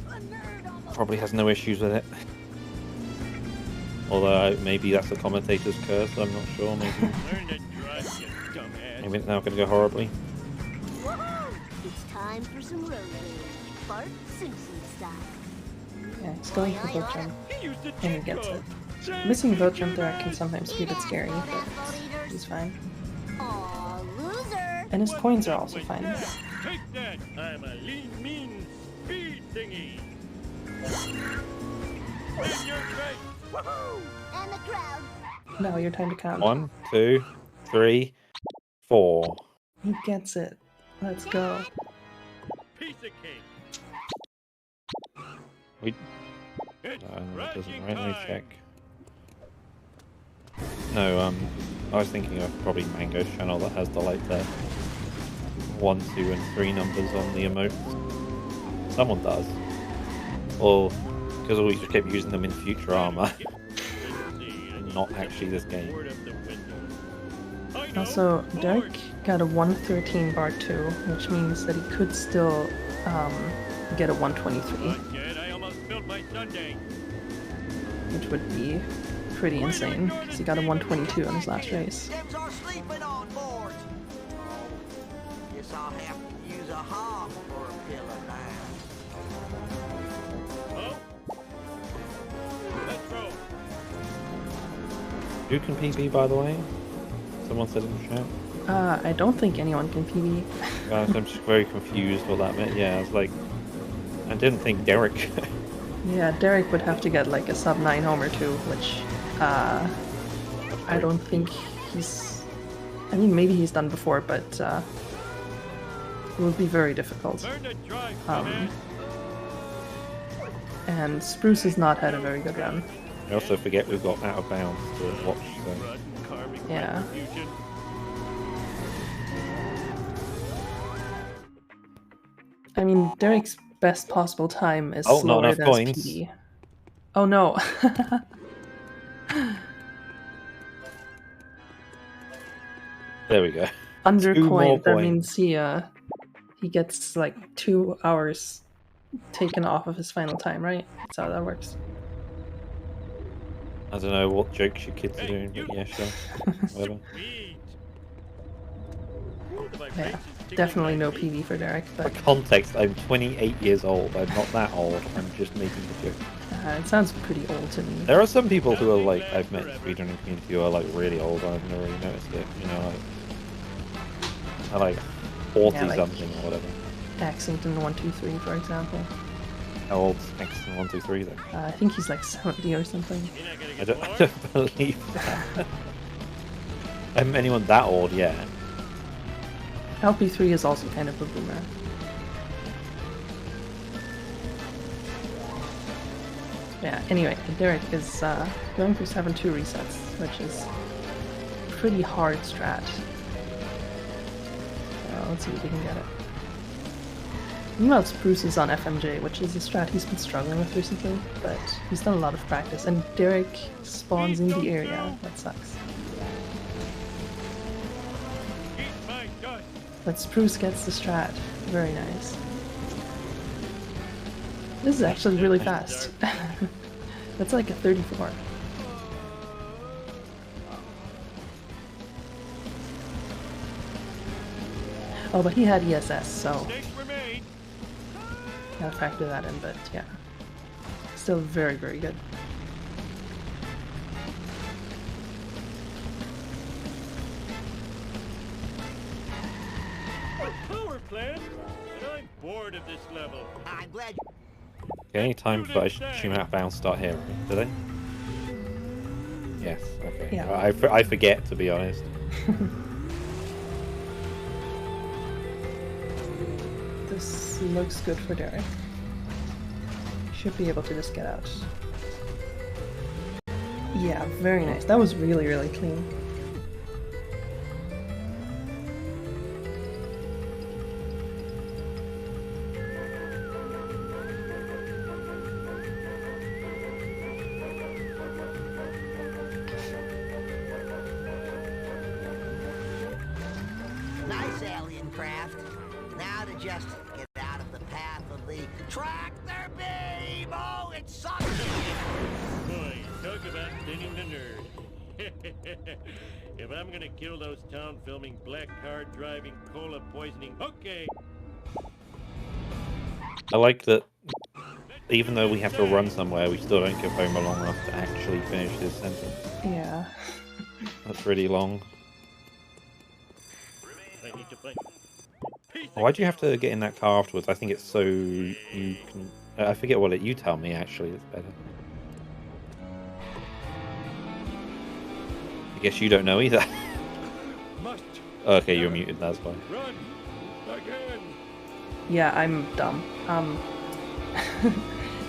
Speaker 6: A nerd on the
Speaker 1: Probably has no issues with it. Although maybe that's the commentator's curse, I'm not sure. Maybe,
Speaker 5: Learn to drive, you dumbass.
Speaker 1: maybe it's now going to go horribly.
Speaker 6: Woohoo! It's time for some road rage. Bart Simpson style.
Speaker 4: Yeah, he's going for vote jump,
Speaker 5: He used the
Speaker 4: and he
Speaker 5: cheat
Speaker 4: gets
Speaker 5: code.
Speaker 4: it. Missing vote jump there can sometimes be a bit scary, but he's fine.
Speaker 6: Aw, loser!
Speaker 4: And his coins are also fine.
Speaker 5: Take that! I'm a lean, mean speed thingy. In your face!
Speaker 6: Woohoo! And the crowd.
Speaker 4: Now your time to count.
Speaker 1: 1, 2, 3, 4.
Speaker 4: He gets it. Let's go.
Speaker 5: Piece of cake.
Speaker 1: We...
Speaker 5: It's
Speaker 1: No, it
Speaker 5: crashing
Speaker 1: doesn't. Right, let me
Speaker 5: time.
Speaker 1: check. No, I was thinking of probably Mango's channel that has the like the 1, 2, and 3 numbers on the emotes. Someone does. Or because we just kept using them in Futurama, not actually this game.
Speaker 4: Also, Derek got a 113 bar 2, which means that he could still get a 123,
Speaker 5: I almost spilled my sundae.
Speaker 4: which would be pretty insane, because he got a 122 on his last race.
Speaker 3: Them's are sleeping on board. Guess I'll have to use a hop for a pillow now.
Speaker 5: Oh? Let's roll.
Speaker 1: Who can PB, by the way? Someone said in the chat.
Speaker 4: I don't think anyone can PB.
Speaker 1: I'm just very confused what that meant. Yeah, I was like, I didn't think Derek.
Speaker 4: Yeah, Derek would have to get like a sub 9 home or 2, which I don't think he's... I mean, maybe he's done before, but it would be very difficult.
Speaker 5: Learn to drive, dumbass.
Speaker 4: And Spruce has not had a very good run.
Speaker 1: I also forget we've got Out of Bounds to watch. So.
Speaker 5: Run, karmic
Speaker 4: Yeah.
Speaker 5: retribution.
Speaker 4: I mean, Derek's best possible time is
Speaker 1: Oh, not
Speaker 4: slower
Speaker 1: enough
Speaker 4: than
Speaker 1: coins.
Speaker 4: his PD. Oh no.
Speaker 1: There we go.
Speaker 4: Under
Speaker 1: 2 more
Speaker 4: coin, that
Speaker 1: coins.
Speaker 4: means he gets like 2 hours taken off of his final time, right? That's how that works.
Speaker 1: I don't know what jokes your kids are doing, but yeah, sure. Whatever.
Speaker 5: Sweet. Ooh, the
Speaker 4: Yeah,
Speaker 5: vibrations tickle
Speaker 4: definitely
Speaker 5: my
Speaker 4: no
Speaker 5: feet.
Speaker 4: PV for Derek,
Speaker 1: For
Speaker 4: but
Speaker 1: context, I'm 28 years old. I'm not that old. I'm just making a joke.
Speaker 4: it sounds pretty old to me.
Speaker 1: There are some people who are like, I've met in the speedrunning community who are like really old. I've never really noticed it. You know, like, are like 40
Speaker 4: Yeah, like-
Speaker 1: something or whatever.
Speaker 4: Axington 123, for example.
Speaker 1: How old's X1, 1, 2, 3 then?
Speaker 4: I think he's like 70 or something.
Speaker 5: You're not gonna
Speaker 1: I
Speaker 5: get
Speaker 1: don't, I
Speaker 5: more?
Speaker 1: don't believe that. Anyone that old, yeah.
Speaker 4: LP3 is also kind of a boomer. Yeah, anyway, Derek is going for 7-2 resets, which is a pretty hard strat. Let's see if we can get it. Meanwhile, Spruce is on FMJ, which is a strat he's been struggling with recently, but he's done a lot of practice, and Derek spawns in the area. That sucks.
Speaker 5: Eat my dust.
Speaker 4: But Spruce gets the strat. Very nice. This is actually really fast. That's like a 34. Oh, but he had ESS, so
Speaker 5: Mistakes were made.
Speaker 4: gotta factor that in, but yeah. Still very, very good.
Speaker 5: Power plant, and I'm bored of this level.
Speaker 3: I'm glad
Speaker 1: Okay, time for Shoot Out of Bounds start here, do they? Yes, okay.
Speaker 4: Yeah.
Speaker 1: I forget, to be honest.
Speaker 4: This looks good for Derek. Should be able to just get out. Yeah, very nice. That was really, really clean.
Speaker 3: construction craft. Now to just get out of the path of the tractor beam. Oh, it sucks.
Speaker 5: Boy, talk about thinning the nerd. If I'm gonna kill those town filming, black car driving, cola poisoning, okay.
Speaker 1: I like that even though we have to run somewhere, we still don't give Homer long enough to actually finish his sentence.
Speaker 4: Yeah.
Speaker 1: That's really long.
Speaker 5: I need to find.
Speaker 1: Why'd you have to get in that car afterwards? I think it's so you can... I forget what you tell me, actually. It's better. I guess you don't know either.
Speaker 5: Must
Speaker 1: Okay, you're muted, that's fine.
Speaker 5: run again.
Speaker 4: Yeah, I'm dumb.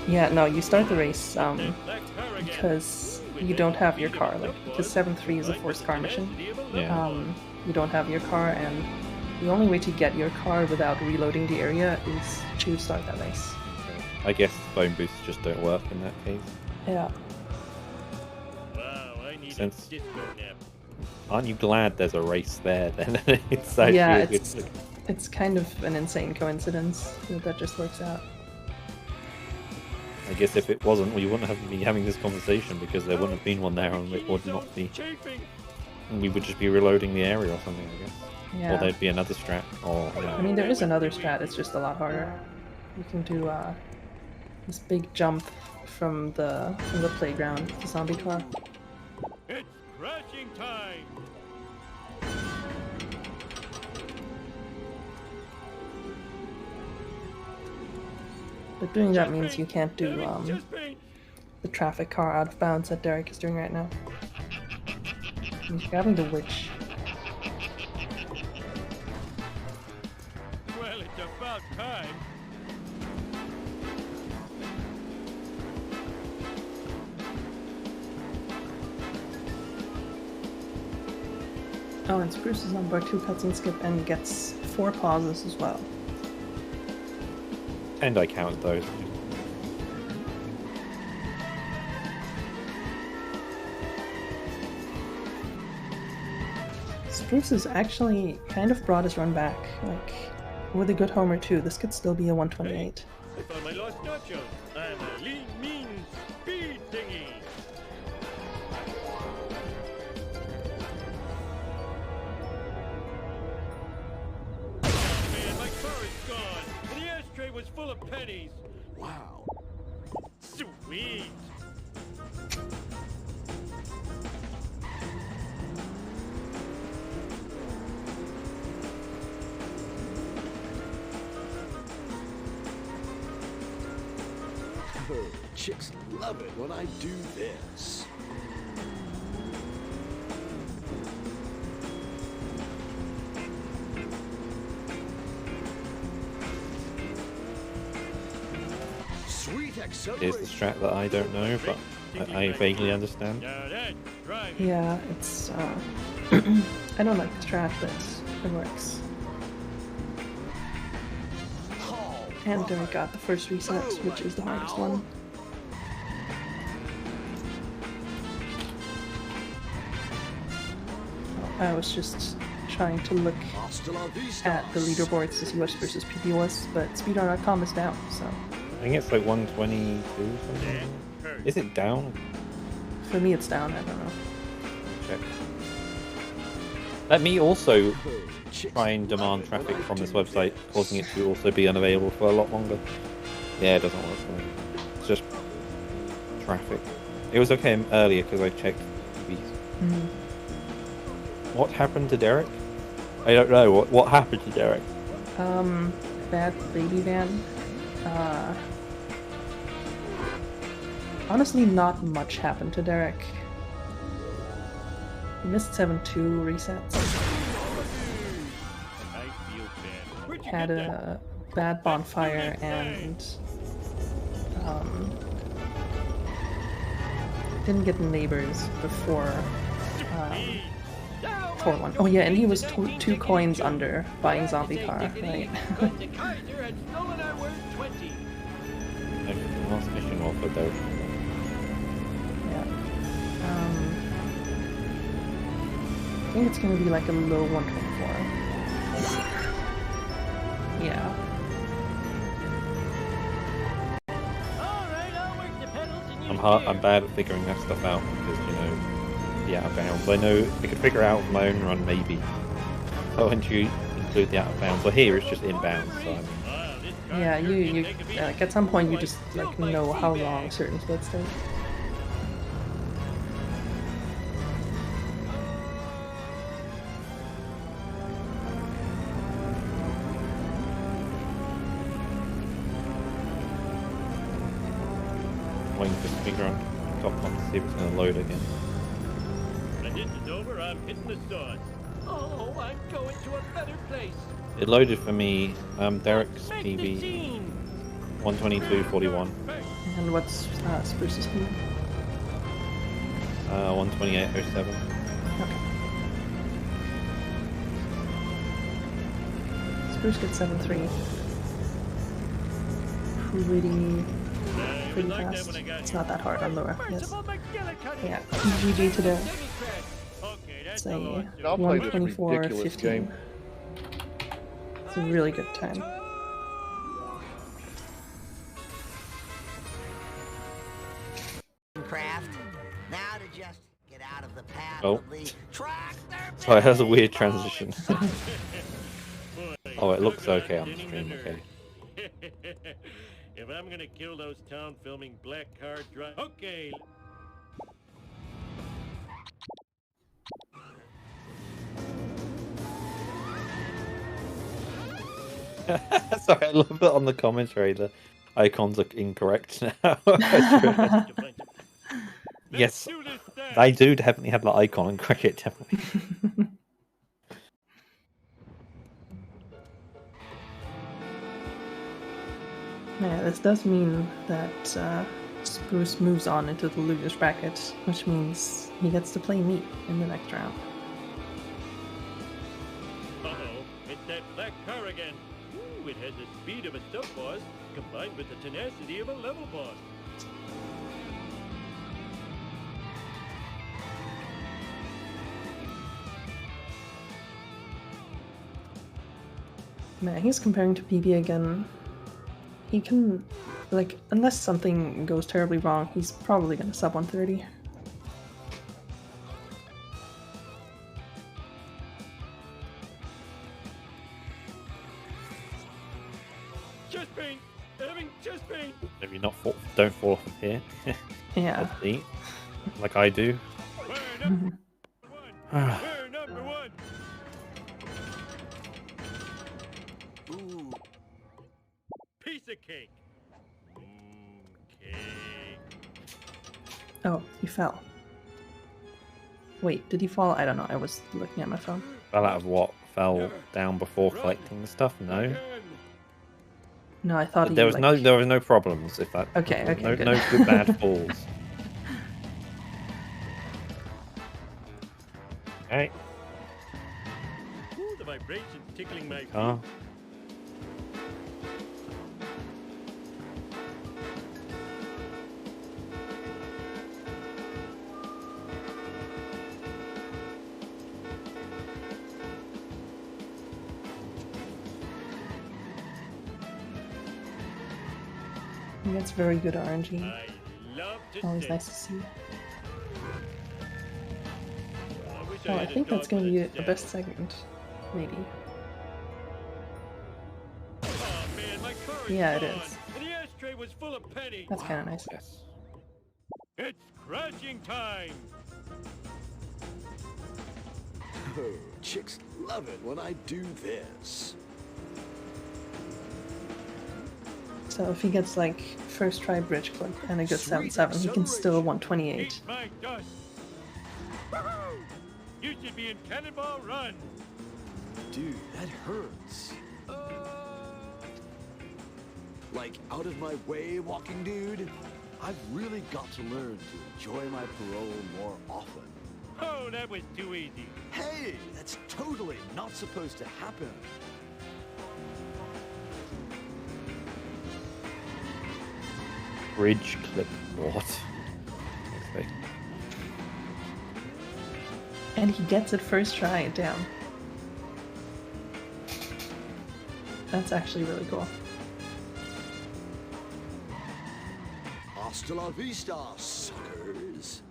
Speaker 4: Yeah, no, you start the race,
Speaker 5: That black car again.
Speaker 4: because you don't have your car, like, because 7-3 is a forced car mission.
Speaker 1: Yeah.
Speaker 4: You don't have your car, and the only way to get your car without reloading the area is to start that race.
Speaker 1: I guess phone booths just don't work in that case.
Speaker 4: Yeah.
Speaker 5: Wow, I need
Speaker 1: Since-
Speaker 5: a disco nap.
Speaker 1: Aren't you glad there's a race there then? It's actually
Speaker 4: Yeah,
Speaker 1: a good
Speaker 4: it's kind of an insane coincidence that just works out.
Speaker 1: I guess if it wasn't, we wouldn't have been having this conversation because there wouldn't have been one there and it would not be.
Speaker 5: Chafing.
Speaker 1: And we would just be reloading the area or something, I guess.
Speaker 4: Yeah.
Speaker 1: Or there'd be another strat. Or
Speaker 4: I mean, there is another strat, it's just a lot harder. You can do this big jump from the playground to the zombie car.
Speaker 5: It's crashing time.
Speaker 4: But doing that means you can't do
Speaker 5: Just paint.
Speaker 4: the traffic car out of bounds that Derek is doing right now. He's grabbing the witch.
Speaker 5: Well, it's about time.
Speaker 4: Oh, and Spruce is on bar 2 cutscene skip and gets 4 pauses as well.
Speaker 1: And I counted those.
Speaker 4: Spruce has actually kind of brought his run back. Like, with a good homer too, this could still be a 128.
Speaker 5: I found my lost nachos. I'm a lean, mean speed thingy. Man, my car is gone, and the ashtray was full of pennies.
Speaker 9: Wow.
Speaker 5: Sweet.
Speaker 9: Oh, chicks love it when I do this. Sweet
Speaker 1: Here's the
Speaker 9: acceleration.
Speaker 1: strat that I don't know, but I vaguely understand.
Speaker 5: Now that's driving.
Speaker 4: Yeah, it's I don't like the strat, but it works. And Derek got the first reset, which is the hardest one. I was just trying to look
Speaker 9: Hasta la vista.
Speaker 4: at the leaderboards to see what Spruce's PP was, but speedrun.com is down, so
Speaker 1: I think it's like 122 something. Is it down?
Speaker 4: for me it's down, I don't know.
Speaker 1: Check. Let me also
Speaker 9: Oh, chicks
Speaker 1: try and
Speaker 9: love
Speaker 1: demand
Speaker 9: it when
Speaker 1: traffic
Speaker 9: I
Speaker 1: from this
Speaker 9: do
Speaker 1: website, causing it to also be unavailable for a lot longer. Yeah, it doesn't work for me. It's just traffic. It was okay earlier because I checked these.
Speaker 4: Mhm.
Speaker 1: What happened to Derek? I don't know. What happened to Derek?
Speaker 4: Bad baby van. Honestly, not much happened to Derek. He missed 7-2 resets.
Speaker 5: I feel bad. Where'd you
Speaker 4: Had
Speaker 5: get that?
Speaker 4: a bad bonfire and didn't get the neighbors before 4-1. Oh yeah, and he was 2 coins under buying zombie car, right?
Speaker 5: But the Kaiser had stolen our word 20.
Speaker 1: I've lost mission off with those.
Speaker 4: Yeah. I think it's gonna be like a low 124. Yeah.
Speaker 5: Alright, I'll work the pedals and you
Speaker 1: I'm bad at figuring that stuff out because, you know, the out of bounds. I know I could figure it out with my own run maybe. But when you include the out of bounds, well here it's just inbounds, so
Speaker 4: Yeah, you like at some point you just like know how long certain splits take.
Speaker 1: waiting for the finger on top one to see if it's going to load again.
Speaker 5: When this is over, I'm hitting the stars. Oh, I'm going to a better place.
Speaker 1: It loaded for me, Derek's PB 122.41.
Speaker 4: And what's Spruce's speed?
Speaker 1: 128.07.
Speaker 4: Okay. Spruce gets 7.3. Pretty fast. It's not that hard on the ref, yes. Yeah, GG today. It's a 124.15. It's a really good time.
Speaker 3: Craft. Now to just get out of the path
Speaker 1: Oh.
Speaker 3: of the tractor.
Speaker 1: So it has a weird transition. Oh, it looks okay on the stream, okay.
Speaker 5: If I'm gonna kill those town filming black car drive, okay.
Speaker 1: Sorry, I love it on the commentary. The icons look incorrect now. Yes, I do definitely have that icon in cricket, definitely.
Speaker 4: Yeah, this does mean that Spruce moves on into the losers bracket, which means he gets to play me in the next round.
Speaker 5: Uh-oh, it's that black car again. Ooh, it has the speed of a sub-boss combined with the tenacity of a level boss.
Speaker 4: Man, he's comparing to PB again. He can, like, unless something goes terribly wrong, he's probably gonna sub 130.
Speaker 5: Chest pain! Having chest pain!
Speaker 1: Maybe not don't fall off of here.
Speaker 4: Yeah.
Speaker 1: Let's see. Like I do.
Speaker 5: We're number one! We're number one!
Speaker 8: Ooh.
Speaker 5: Piece of cake! Cake.
Speaker 4: Oh, he fell. Wait, did he fall? I don't know. I was looking at my phone.
Speaker 1: Fell out of what? Fell down before collecting the stuff? No.
Speaker 4: No, I thought he,
Speaker 1: There was
Speaker 4: like...
Speaker 1: no problems. If that.
Speaker 4: Okay, okay,
Speaker 1: No,
Speaker 4: good.
Speaker 1: no good bad falls. Okay.
Speaker 5: Ooh, the vibrations tickling my feet.
Speaker 1: Car.
Speaker 4: He gets very good RNG.
Speaker 5: I love to
Speaker 4: Always
Speaker 5: sit.
Speaker 4: nice to see.
Speaker 5: I wish
Speaker 4: Oh, I
Speaker 5: had a
Speaker 4: think that's
Speaker 5: dog
Speaker 4: gonna be
Speaker 5: with
Speaker 4: the
Speaker 5: a
Speaker 4: best
Speaker 5: saddle.
Speaker 4: segment. Maybe.
Speaker 5: Oh man, my car is
Speaker 4: Yeah, it
Speaker 5: gone,
Speaker 4: is.
Speaker 5: and the ashtray was full of pennies.
Speaker 4: That's kind of nice.
Speaker 1: Yes.
Speaker 5: It's crashing time.
Speaker 9: Oh, chicks love it when I do this.
Speaker 4: So if he gets like first try bridge clip and a good 7-7, he can still 128.
Speaker 5: Eat my dust. Woohoo! You should be in Cannonball Run.
Speaker 9: Dude, that hurts. Like, out of my way, walking dude. I've really got to learn to enjoy my parole more often.
Speaker 5: Oh, that was too easy.
Speaker 9: Hey, that's totally not supposed to happen.
Speaker 1: Bridge clip. What? Okay.
Speaker 4: And he gets it first try down. That's actually really cool.
Speaker 9: Hasta la vista, suckers.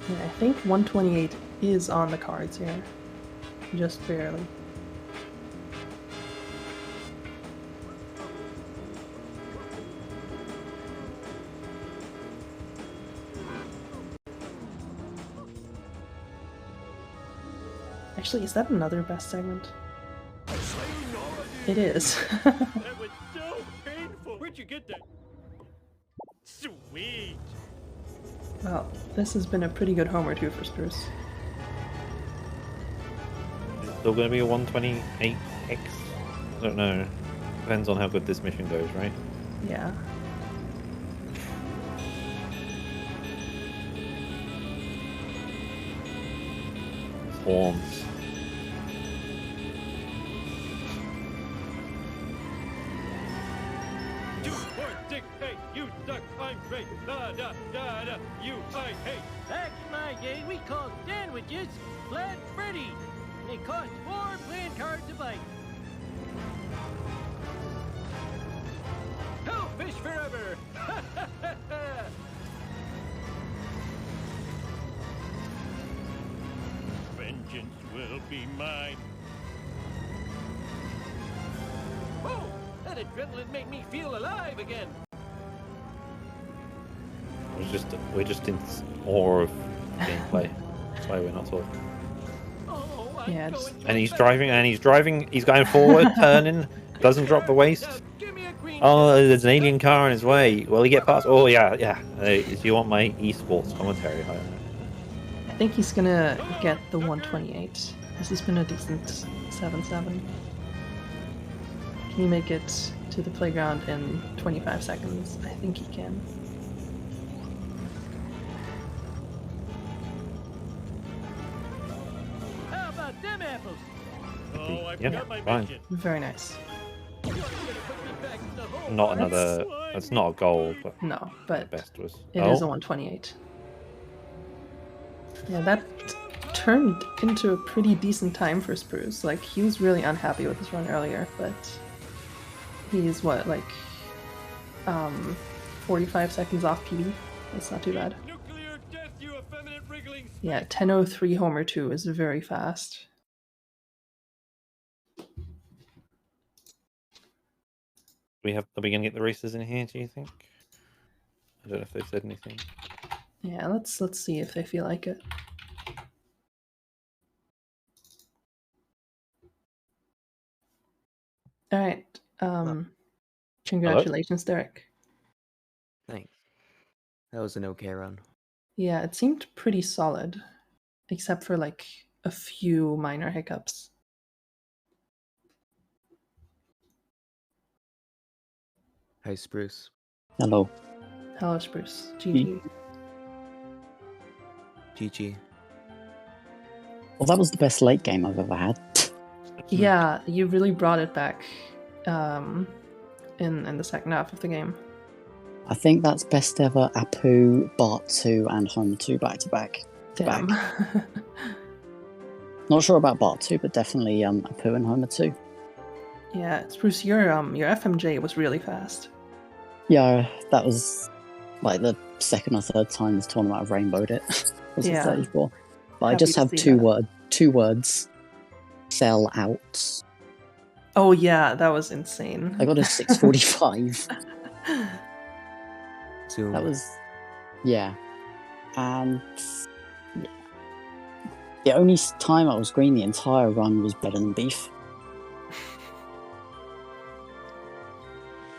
Speaker 4: Yeah, I think 128 is on the cards here. Just barely. Actually, is that another best segment? It is.
Speaker 5: That was so painful. Where'd you get that? Sweet.
Speaker 4: Well, this has been a pretty good home or two for Spruce.
Speaker 1: Still going to be a 128x? I don't know. Depends on how good this mission goes, right?
Speaker 4: Yeah.
Speaker 1: Horns.
Speaker 5: Two, four, six, eight. You suck. I'm great. Da da da da. You I hate.
Speaker 3: Back in my day, we called sandwiches flat Freddy. They cost 4 playing cards a bite. Hellfish forever!
Speaker 5: Vengeance will be mine.
Speaker 3: Oh, that adrenaline made me feel alive again.
Speaker 1: We're just in awe of gameplay. That's why we're not talking.
Speaker 3: Oh, I'm
Speaker 4: Yeah,
Speaker 3: going
Speaker 4: just-
Speaker 3: so
Speaker 1: And he's
Speaker 3: fast.
Speaker 1: driving, he's going forward, turning, doesn't drop the waist.
Speaker 3: Now, give me a green
Speaker 1: Oh, there's an alien car on his way. Will he get past? Oh, yeah. Do you want my esports commentary?
Speaker 4: I think he's gonna get the 128. This has been a decent 7-7. Can he make it to the playground in 25 seconds? I think he can.
Speaker 3: How about them apples?
Speaker 5: Oh, I
Speaker 1: Yeah,
Speaker 5: forgot my
Speaker 1: fine.
Speaker 5: mention.
Speaker 4: Very nice.
Speaker 3: You're gonna put me back in the hole.
Speaker 1: Not another. That's not a goal, but
Speaker 4: No,
Speaker 1: the
Speaker 4: but
Speaker 1: best was.
Speaker 4: it is a 128. Yeah, that turned into a pretty decent time for Spruce. Like, he was really unhappy with his run earlier, but he's what, like, 45 seconds off PB? That's not too bad.
Speaker 5: Nuclear death, you effeminate wriggling.
Speaker 4: Yeah, 10:03 Homer 2 is very fast.
Speaker 1: Are we gonna get the races in here? Do you think? I don't know if they've said anything.
Speaker 4: Yeah, let's see if they feel like it. All right. Congratulations, Derek.
Speaker 10: Thanks. That was an okay run.
Speaker 4: Yeah, it seemed pretty solid, except for like a few minor hiccups.
Speaker 10: Hi, Spruce.
Speaker 2: Hello.
Speaker 4: Hello, Spruce. GG.
Speaker 10: GG.
Speaker 2: Well, that was the best late game I've ever had.
Speaker 4: Yeah, you really brought it back in the second half of the game.
Speaker 2: I think that's best ever Apu, Bart 2, and Homer 2 back to back.
Speaker 4: Damn.
Speaker 2: Not sure about Bart 2, but definitely Apu and Homer 2.
Speaker 4: Yeah, Spruce, your FMJ was really fast.
Speaker 2: Yeah, that was like the second or third time this tournament I've rainbowed it. Was
Speaker 4: Yeah.
Speaker 2: 34. But I
Speaker 4: Happy
Speaker 2: just
Speaker 4: to
Speaker 2: have
Speaker 4: see
Speaker 2: two
Speaker 4: that.
Speaker 2: words. Sell out.
Speaker 4: Oh yeah, that was insane.
Speaker 2: I got a 645.
Speaker 10: Zoom.
Speaker 2: That was, yeah. And yeah. The only time I was green the entire run was better than beef.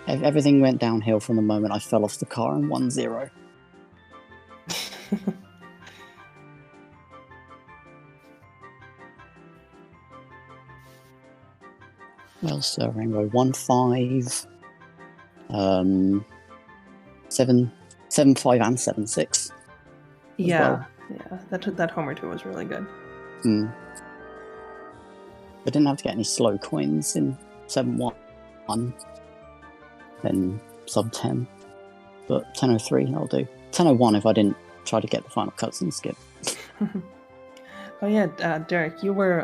Speaker 2: Everything went downhill from the moment I fell off the car and 1-0. Well, sir, Rainbow 1-5, 7-5 and 7-6.
Speaker 4: Yeah, yeah. That Homer 2 was really good.
Speaker 2: I didn't have to get any slow coins in 7-1, then sub 10. But 10-03, I'll do. 10-01 if I didn't try to get the final cutscene skip.
Speaker 4: Oh yeah, Derek, you were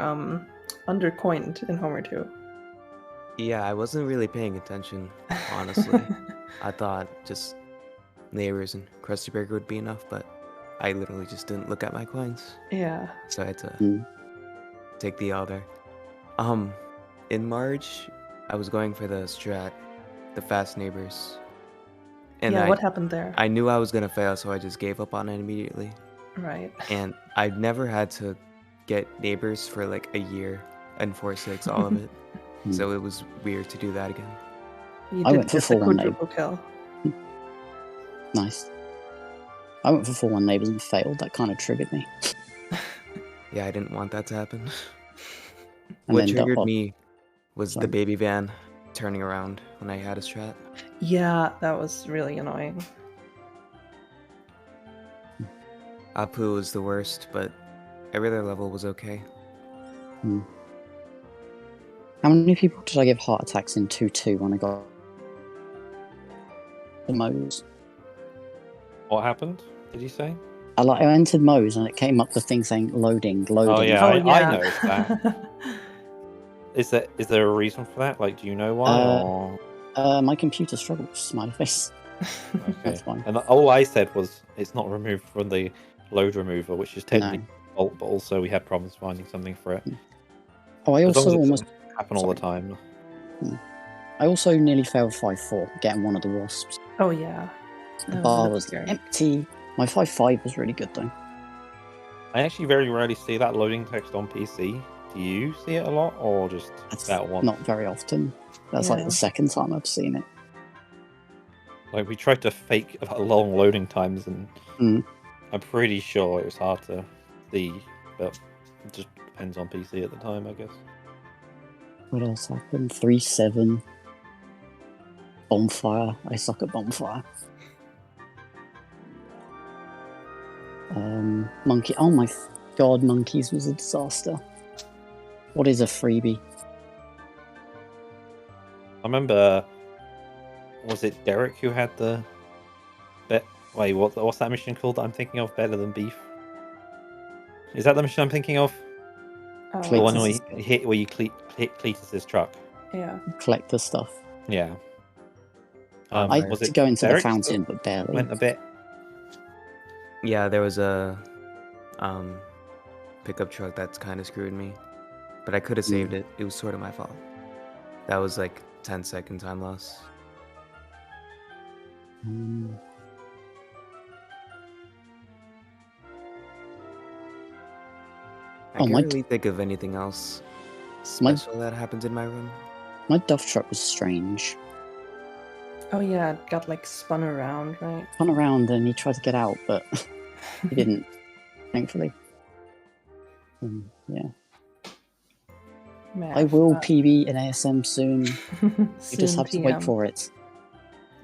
Speaker 4: undercoined in Homer 2.
Speaker 10: Yeah, I wasn't really paying attention, honestly. I thought just neighbors and Krusty Burger would be enough, but I literally just didn't look at my coins.
Speaker 4: Yeah.
Speaker 10: So I had to take the L there. In March, I was going for the strat, the fast neighbors. And
Speaker 4: yeah, what happened there?
Speaker 10: I knew I was gonna fail, so I just gave up on it immediately.
Speaker 4: Right.
Speaker 10: And I've never had to get neighbors for like a year and 4-6 all of it. So it was weird to do that again.
Speaker 4: You
Speaker 2: I
Speaker 4: did
Speaker 2: went for
Speaker 4: get the
Speaker 2: 4-1
Speaker 4: quadruple kill.
Speaker 2: Nice. I went for 4-1 neighbors and failed. That kind of triggered me.
Speaker 10: Yeah, I didn't want that to happen.
Speaker 2: And
Speaker 10: What
Speaker 2: then
Speaker 10: triggered me was
Speaker 2: Sorry.
Speaker 10: the baby van turning around when I had a strat.
Speaker 4: Yeah, that was really annoying.
Speaker 10: Apu was the worst, but every other level was okay.
Speaker 2: How many people did I give heart attacks in 2-2 when I got the Moe's?
Speaker 1: What happened? Did you say?
Speaker 2: I entered Moe's and it came up the thing saying loading.
Speaker 1: Oh yeah,
Speaker 4: Oh,
Speaker 1: I
Speaker 4: yeah.
Speaker 1: noticed that. Is there a reason for that? Like, do you know why? Or
Speaker 2: My computer struggles. Smiley face.
Speaker 1: okay.
Speaker 2: That's fine.
Speaker 1: And all I said was it's not removed from the load remover, which is technically fault, but also we had problems finding something for it.
Speaker 2: Oh, I
Speaker 1: As long
Speaker 2: also
Speaker 1: as it
Speaker 2: almost
Speaker 1: doesn't happen all the time.
Speaker 2: I also nearly failed 5-4, getting one of the wasps.
Speaker 4: Oh yeah.
Speaker 2: The
Speaker 4: That
Speaker 2: bar
Speaker 4: a bit
Speaker 2: was
Speaker 4: scary.
Speaker 2: empty. My 5-5 was really good though.
Speaker 1: I actually very rarely see that loading text on PC. Do you see it a lot, or just that one?
Speaker 2: Not very often. That's like the second time I've seen it.
Speaker 1: Like, we tried to fake long loading times, and I'm pretty sure it was hard to see, but it just depends on PC at the time, I guess.
Speaker 2: What else happened? 3-7. Bonfire. I suck at bonfire. Monkey. Oh my god, monkeys was a disaster. What is a freebie?
Speaker 1: I remember, was it Derek who had the bet? Wait, what's that mission called that I'm thinking of? Better than beef? Is that the mission I'm thinking of? The one where you hit Cletus's truck.
Speaker 4: Yeah.
Speaker 2: Collect the stuff.
Speaker 1: Yeah.
Speaker 2: I
Speaker 1: was
Speaker 2: to
Speaker 1: it
Speaker 2: go into
Speaker 1: Derek
Speaker 2: the fountain, but barely.
Speaker 1: Went a bit.
Speaker 10: Yeah, there was a pickup truck that's kind of screwed me, but I could have saved it. It was sort of my fault. That was like 10-second time loss. I can't really think of anything else special that happened in my run.
Speaker 2: My duff truck was strange.
Speaker 4: Oh yeah, it got like spun around, right?
Speaker 2: Spun around and he tried to get out, but he didn't, thankfully. Yeah.
Speaker 4: Math,
Speaker 2: I will PB an ASM soon. You just have to
Speaker 4: PM.
Speaker 2: wait for it.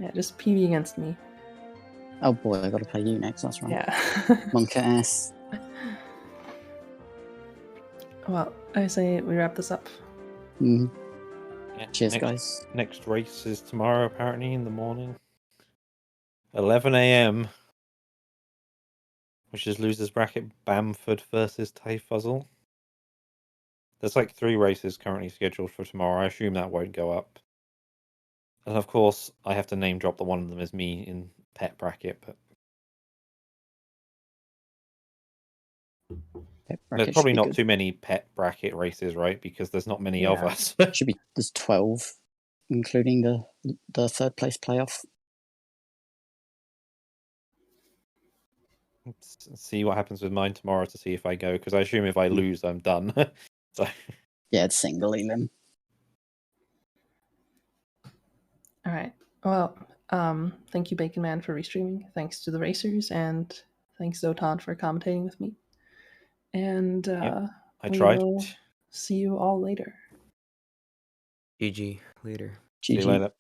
Speaker 4: Yeah, just PB against me.
Speaker 2: Oh boy, I gotta play you next, that's right.
Speaker 4: Yeah.
Speaker 2: Monka ass.
Speaker 4: Well, I say we wrap this up.
Speaker 2: Yeah, cheers,
Speaker 1: next,
Speaker 2: guys.
Speaker 1: Next race is tomorrow, apparently, in the morning. 11 a.m. Which is losers bracket Bamford versus Tay Fuzzle. There's like 3 races currently scheduled for tomorrow. I assume that won't go up. And of course, I have to name drop that one of them is me in pet bracket, but there's probably not too many pet bracket races, right? Because there's not many of us.
Speaker 2: There's 12, including the third place playoff.
Speaker 1: Let's see what happens with mine tomorrow to see if I go, because I assume if I lose, I'm done. So
Speaker 2: yeah, it's single elim.
Speaker 4: All right. Well, thank you, Bacon Man, for restreaming. Thanks to the racers, and thanks Zotan for commentating with me. And
Speaker 1: I tried.
Speaker 4: Will see you all later.
Speaker 10: GG later.
Speaker 1: See you later.